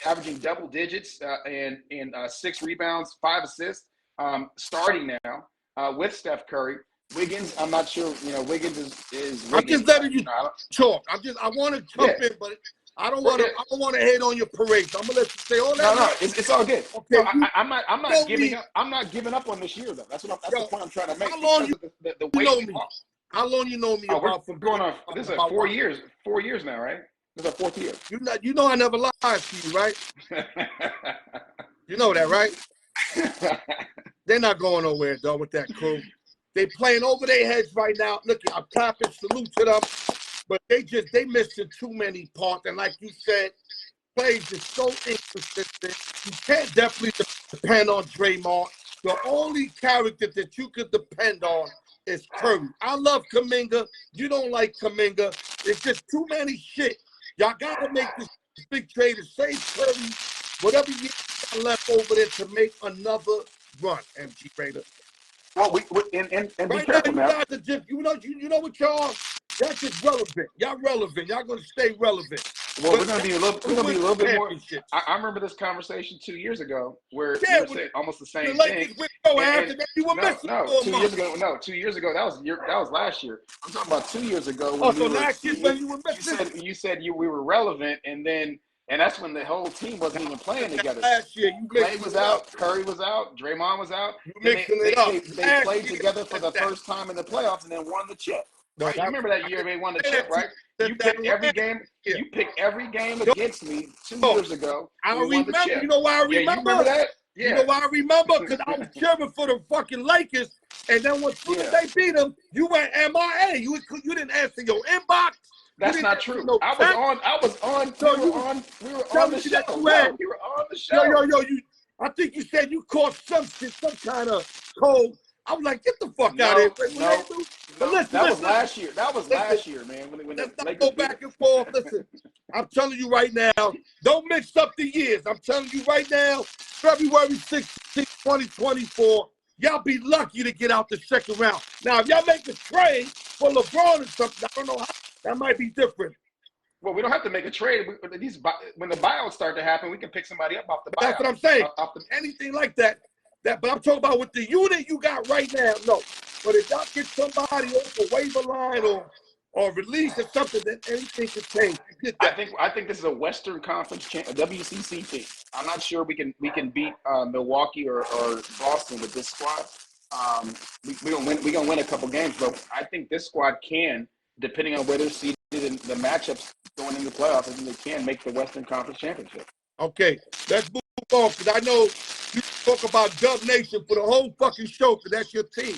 averaging double digits and 6 rebounds, 5 assists, starting now with Steph Curry. Wiggins, I'm not sure. Wiggins is. I'm just letting you talk. I want to jump in, but I don't want to. I don't want to hate on your parade. So I'm gonna let you say all that. No, it's all good. Okay, no, I'm not giving up. I'm not giving up on this year though. That's the point I'm trying to make. How long the way know me? How long you know me about? We're going on. This is 4 years. 4 years now, right? This is our 4th year. You know I never lied to you, right? You know that, right? They're not going nowhere though with that crew. They playing over their heads right now. Look, I'm clapping, salute to them. But they missing too many parts. And like you said, plays is so inconsistent. You can't definitely depend on Draymond. The only character that you could depend on is Curry. I love Kuminga. You don't like Kuminga. It's just too many shit. Y'all got to make this big trade to save Curry. Whatever you got left over there to make another run, MG Raider. Well, and be right careful now, now. You guys are just, you know what y'all just relevant. Y'all relevant. Y'all gonna stay relevant. Well, we're gonna be a little bit more. I remember this conversation 2 years ago where you were saying almost the same thing. No, 2 years ago. No, 2 years ago. That was last year. I'm talking about 2 years ago. Last year when you were missing. You said we were relevant, and that's when the whole team wasn't even playing together. Last year, Clay was out, Curry was out, Draymond was out. They played together for the first time in the playoffs and then won the chip. Right? You remember that year they won the chip, right? You picked every game. You picked every game against me 2 years ago. I remember. You know why I remember? Yeah, you remember that? Yeah. You know why I remember? Because I was cheering for the fucking Lakers, and then when they beat them, you went MIA. You didn't answer your inbox. That's not true. I was on. We were on the show. We were on the show. Yo. I think you said you caught some kind of cold. I was like, get the fuck out of here. That was last year. That was last year, man. When let's not go back and forth. Listen, I'm telling you right now, don't mix up the years. I'm telling you right now, February 16, 2024, y'all be lucky to get out the second round. Now, if y'all make a trade for LeBron or something, I don't know how, that might be different. Well, we don't have to make a trade. When the buyouts start to happen, we can pick somebody up off the buyout. That's what I'm saying. Anything like that. But I'm talking about with the unit you got right now, no. But if y'all get somebody off the waiver line or release or something, then anything can change. I think this is a Western Conference a WCC team. I'm not sure we can beat Milwaukee or Boston with this squad. We're gonna win a couple games, but I think this squad can, depending on where they're seated in the matchups going into the playoffs, I think they can make the Western Conference Championship. Okay, let's move on, because I know you talk about Dub Nation for the whole fucking show, because that's your team.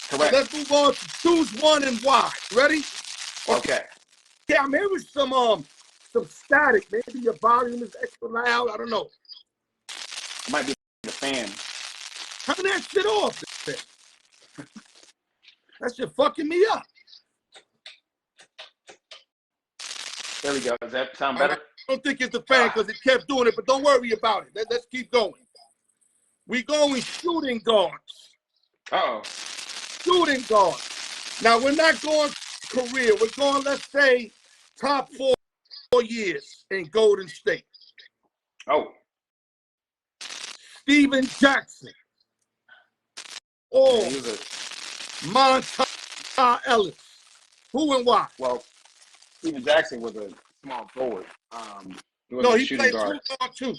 Correct. Let's move on to choose one and why. Ready? Okay. Yeah, I'm hearing some static. Maybe your volume is extra loud. I don't know. Might be the fan. Turn that shit off. That shit fucking me up. There we go. Does that sound better? I don't think it's the fan because it kept doing it, but don't worry about it. Let's keep going. We going shooting guards. Uh-oh. Shooting guards. Now, we're not going career. We're going, let's say, top 4 years in Golden State. Oh. Steven Jackson. Or Yeah, Monta Ellis. Who and why? Well, Steven Jackson was a small forward. He was No, a he shooting played guard. shooting guard too.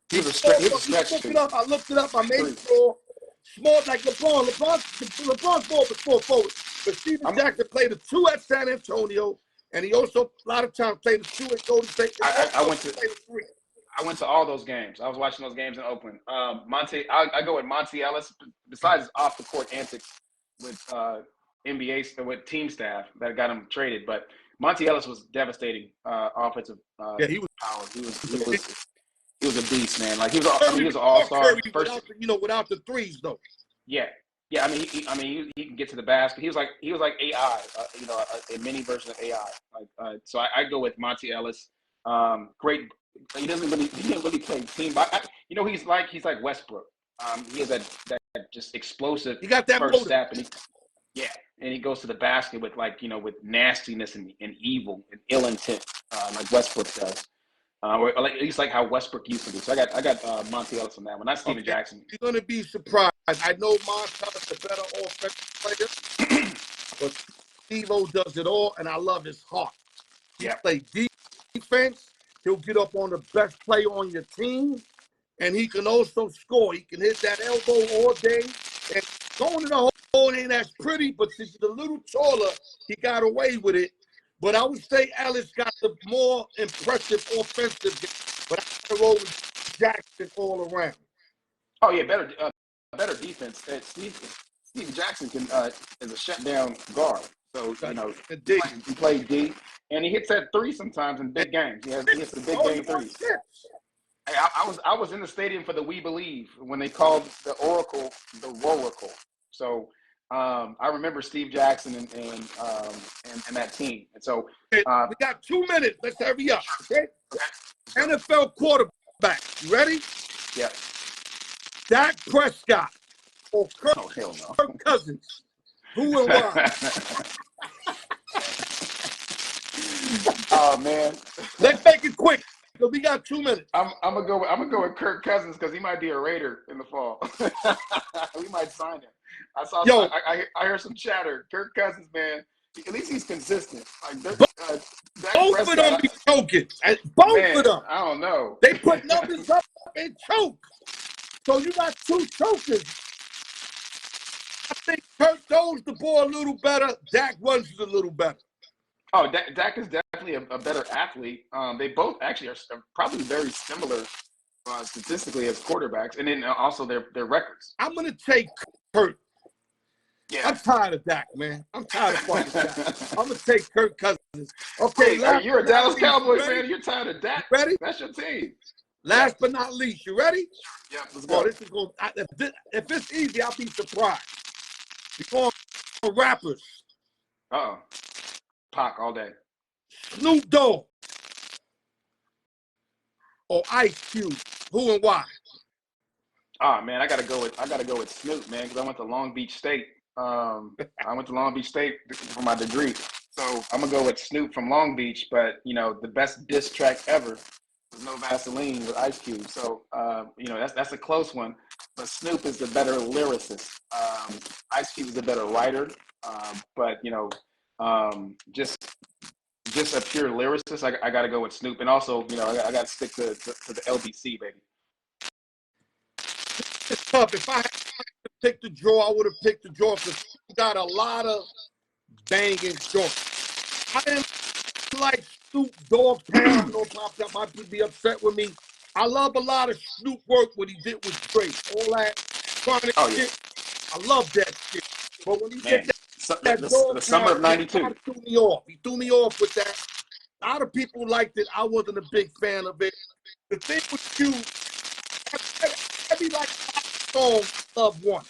He was a stretch Look two. it up. I looked it up. I made sure. Small like LeBron. LeBron's ball was 4 forward. But Steven Jackson played a 2 at San Antonio, and he also a lot of times played a 2 at Golden State. I went to all those games. I was watching those games in Oakland. I go with Monte Ellis. Besides off the court antics with NBA with team staff that got him traded, but Monte Ellis was devastating offensive he was power. He was a beast, man. Like he was an all-star. Without the threes though. Yeah. I mean, he can get to the basket. He was like AI, a mini version of AI. So I go with Monte Ellis. Great. He didn't really play team. But he's like Westbrook. He has that just explosive. He got that first step, and he goes to the basket with with nastiness and evil and ill intent, like Westbrook does. Or at least like how Westbrook used to do. So I got Monte Ellis on that one. Not Steven Jackson. You're gonna be surprised. I know Monte's a better offensive player, but Steve-O does it all, and I love his heart. He plays defense. He'll get up on the best player on your team, and he can also score. He can hit that elbow all day. And going to the hole ain't as pretty, but since he's a little taller, he got away with it. But I would say Ellis got the more impressive offensive game. But I roll with Jackson all around. Oh yeah, better defense. Steve Jackson is a shutdown guard. So he plays D, and he hits that 3 sometimes in big games. He hits the big game threes. Hey, I was in the stadium for the We Believe when they called the Oracle the Roracle. So I remember Steve Jackson and that team. And so we got 2 minutes. Let's hurry up. Okay? NFL quarterback. You ready? Yeah. Dak Prescott or Kirk Cousins. Who and why? Oh man. Let's make it quick. We got 2 minutes. I'm gonna go with Kirk Cousins because he might be a Raider in the fall. We might sign him. I heard some chatter. Kirk Cousins, man. At least he's consistent. Both of them be choking. Both of them. I don't know. They put numbers up and choke. So you got 2 chokers. I think Kirk throws the ball a little better. Dak runs it a little better. Oh, Dak is definitely a better athlete. They both actually are probably very similar statistically as quarterbacks, and then also their records. I'm going to take Kirk. Yeah. I'm tired of Dak, man. I'm tired of fucking Dak. I'm going to take Kirk Cousins. Okay, you're a Dallas Cowboys fan. You're tired of Dak. Ready? That's your team. Last but not least, you ready? Yeah, let's go. This is going. If it's easy, I'll be surprised. We're going for rappers. Uh-oh. Pac all day. Snoop Dogg or Ice Cube. Who and why? Oh man, I gotta go with Snoop, man, because I went to Long Beach State. I went to Long Beach State for my degree, so I'm gonna go with Snoop from Long Beach. But the best diss track ever was No Vaseline with Ice Cube. So that's a close one. But Snoop is the better lyricist. Ice Cube is the better writer. But just a pure lyricist, I got to go with Snoop. And also, I got to stick to the LBC, baby. It's tough. If I had to pick the draw, I would have picked the draw because he got a lot of banging joints. I didn't like Snoop Dogg Pound. I know Pop might be upset with me. I love a lot of Snoop work, what he did with Drake. All that chronic shit. I love that shit. But when he did the summer of '92, he threw me off. He threw me off with that. A lot of people liked it. I wasn't a big fan of it. The thing with you, every like song, love one.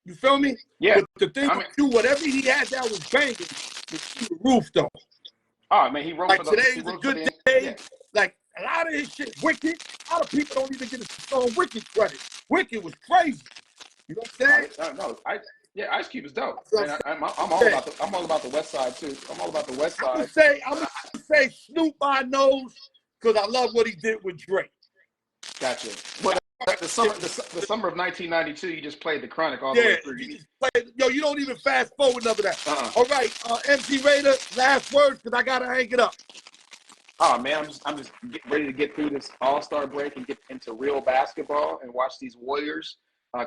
You feel me? Yeah. But the thing with you, whatever he had that was banging, was through the roof though. Oh man, he wrote like for the. Today's a good day. Yeah. Like a lot of his shit wicked. A lot of people don't even get his song Wicked credit. Wicked was crazy. You know what I'm saying? No, Ice Cube is dope. And I'm all about the West Side too. I'm all about the West Side. I'm gonna say Snoop I knows because I love what he did with Drake. Gotcha. Well, the summer of 1992, you just played the Chronic all the way through. You don't even fast forward none of that. All right, MC Raider, last words because I gotta hang it up. Oh man, I'm just ready to get through this All-Star break and get into real basketball and watch these Warriors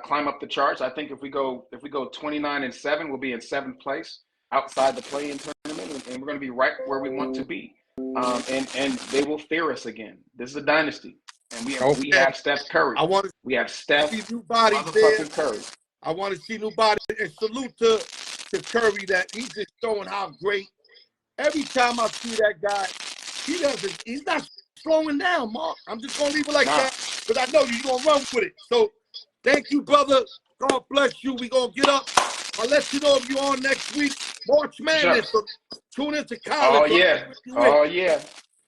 climb up the charts. I think if we go 29-7, we'll be in 7th place outside the play-in tournament, and we're going to be right where we want to be. And they will fear us again. This is a dynasty, and we have Steph Curry. We have Steph motherfucking Curry. I want to see new body, and salute to Curry that he's just showing how great. Every time I see that guy, he's not slowing down, Mark. I'm just gonna leave it like that because I know you're gonna run with it. So thank you, brother. God bless you. We gonna get up. I'll let you know if you're on next week. March Madness. So tune into college. Oh yeah.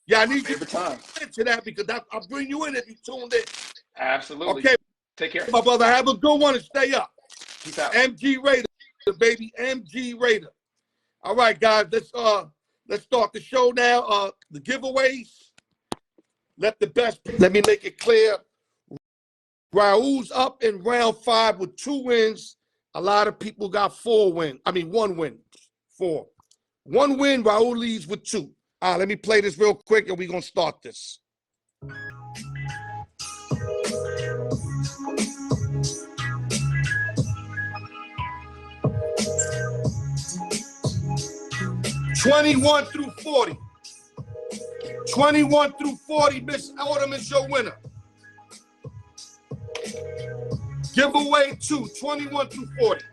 Yeah, I need you to to that because I'll bring you in if you tuned in. Absolutely. Okay. Take care. My brother, have a good one and stay up. Peace out. MG Raider, baby. MG Raider. All right, guys. Let's start the show now. The giveaways. Let me make it clear. Raul's up in round 5 with 2 wins. A lot of people got 1 win. 4. 1 win, Raul leads with 2. All right, let me play this real quick and we're going to start this. '21 through 40. 21 through 40, Miss Autumn is your winner. Giveaway 2, 21 through 40.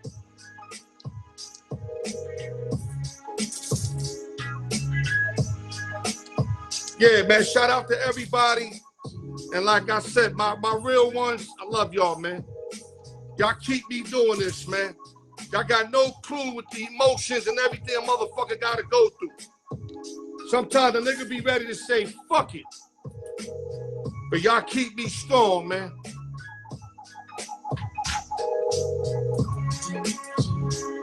Yeah, man, shout out to everybody. And like I said, my real ones, I love y'all, man. Y'all keep me doing this, man. Y'all got no clue with the emotions and everything a motherfucker got to go through. Sometimes a nigga be ready to say, fuck it. But y'all keep me strong, man.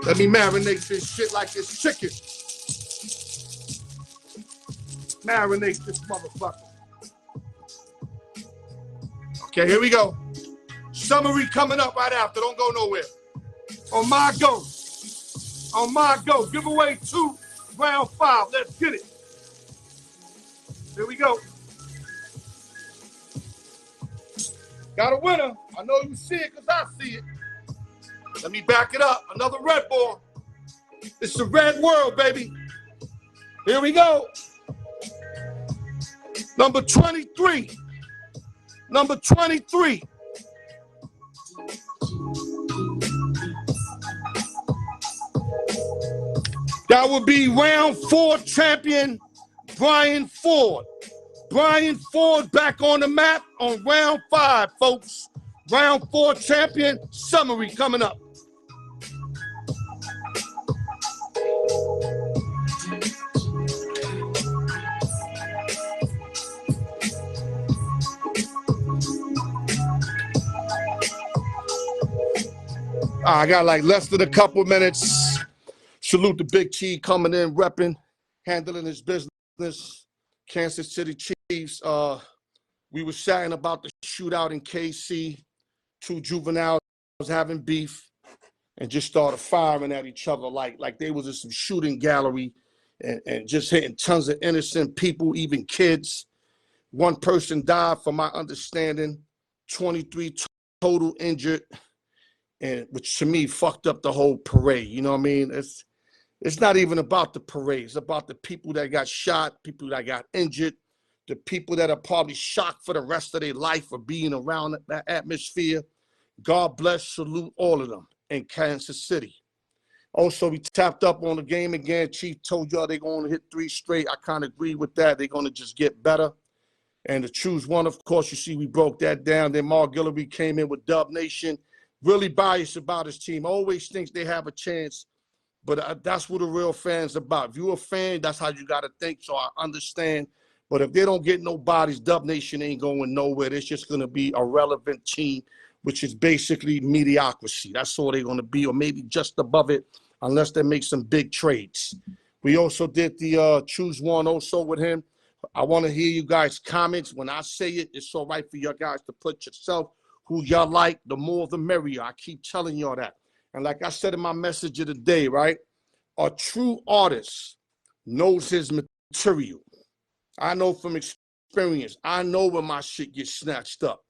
Let me marinate this shit like it's chicken. Marinate this motherfucker. Okay, here we go. Summary coming up right after. Don't go nowhere. On my go. On my go. Giveaway 2, round 5. Let's get it. Here we go. Got a winner. I know you see it because I see it. Let me back it up. Another red ball. It's the red world, baby. Here we go. Number 23. Number 23. That would be round 4 champion, Brian Ford. Brian Ford back on the map on round 5, folks. Round 4 champion, summary coming up. I got like less than a couple minutes. Salute the Big T coming in, repping, handling his business. Kansas City Chiefs. We were chatting about the shootout in KC. 2 juveniles having beef and just started firing at each other like they was in some shooting gallery and just hitting tons of innocent people, even kids. 1 person died, from my understanding. 23 total injured. And which to me fucked up the whole parade. You know what I mean? It's not even about the parade. It's about the people that got shot, people that got injured, the people that are probably shocked for the rest of their life for being around that atmosphere. God bless, salute all of them in Kansas City. Also, we tapped up on the game again. Chief told y'all they're going to hit 3 straight. I kind of agree with that. They're going to just get better. And to choose one, of course, you see we broke that down. Then Mark Guillory came in with Dub Nation. Really biased about his team. Always thinks they have a chance, but that's what a real fan's about. If you're a fan, that's how you got to think. So I understand. But if they don't get no bodies, Dub Nation ain't going nowhere. It's just going to be a relevant team, which is basically mediocrity. That's all they're going to be, or maybe just above it, unless they make some big trades. We also did the Choose One also with him. I want to hear you guys' comments. When I say it, it's all right for you guys to put yourself who y'all like. The more the merrier. I keep telling y'all that. And like I said in my message of the day, right? A true artist knows his material. I know from experience. I know when my shit gets snatched up.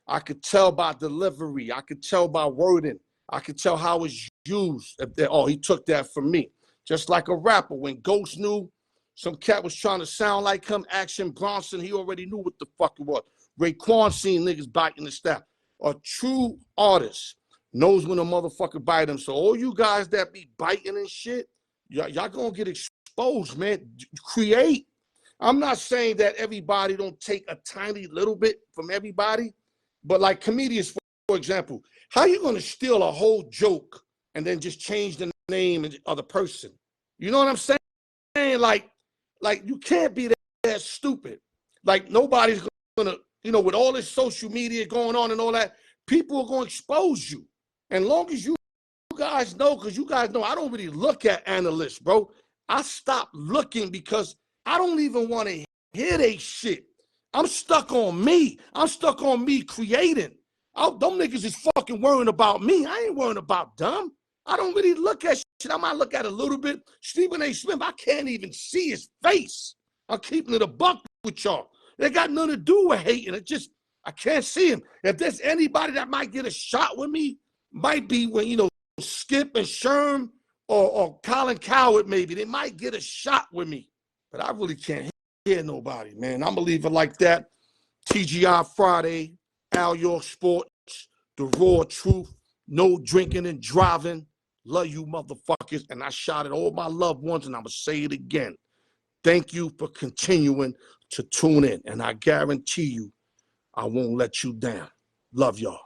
I could tell by delivery. I could tell by wording. I could tell how it's used. He took that from me. Just like a rapper. When Ghost knew some cat was trying to sound like him, Action Bronson, he already knew what the fuck it was. Raekwon seen niggas biting the staff. A true artist knows when a motherfucker bite him. So all you guys that be biting and shit, y'all gonna get exposed, man. Create. I'm not saying that everybody don't take a tiny little bit from everybody, but like comedians, for example, how you gonna steal a whole joke and then just change the name of the person? You know what I'm saying? Like you can't be that stupid. Like nobody's gonna, with all this social media going on and all that, people are gonna expose you. And long as you guys know, because you guys know I don't really look at analysts, bro. I stopped looking because I don't even want to hear they shit. I'm stuck on me. I'm stuck on me creating. Them niggas is fucking worrying about me. I ain't worrying about them. I don't really look at shit. I might look at a little bit. Stephen A. Smith, I can't even see his face. I'm keeping it a buck with y'all. They got nothing to do with hating. I can't see him. If there's anybody that might get a shot with me, might be when, Skip and Sherm or Colin Coward maybe. They might get a shot with me. But I really can't hear nobody, man. I'm going to leave it like that. TGI Friday, Al York Sports, the raw truth, no drinking and driving. Love you motherfuckers. And I shot at all my loved ones, and I'm going to say it again. Thank you for continuing to tune in. And I guarantee you, I won't let you down. Love y'all.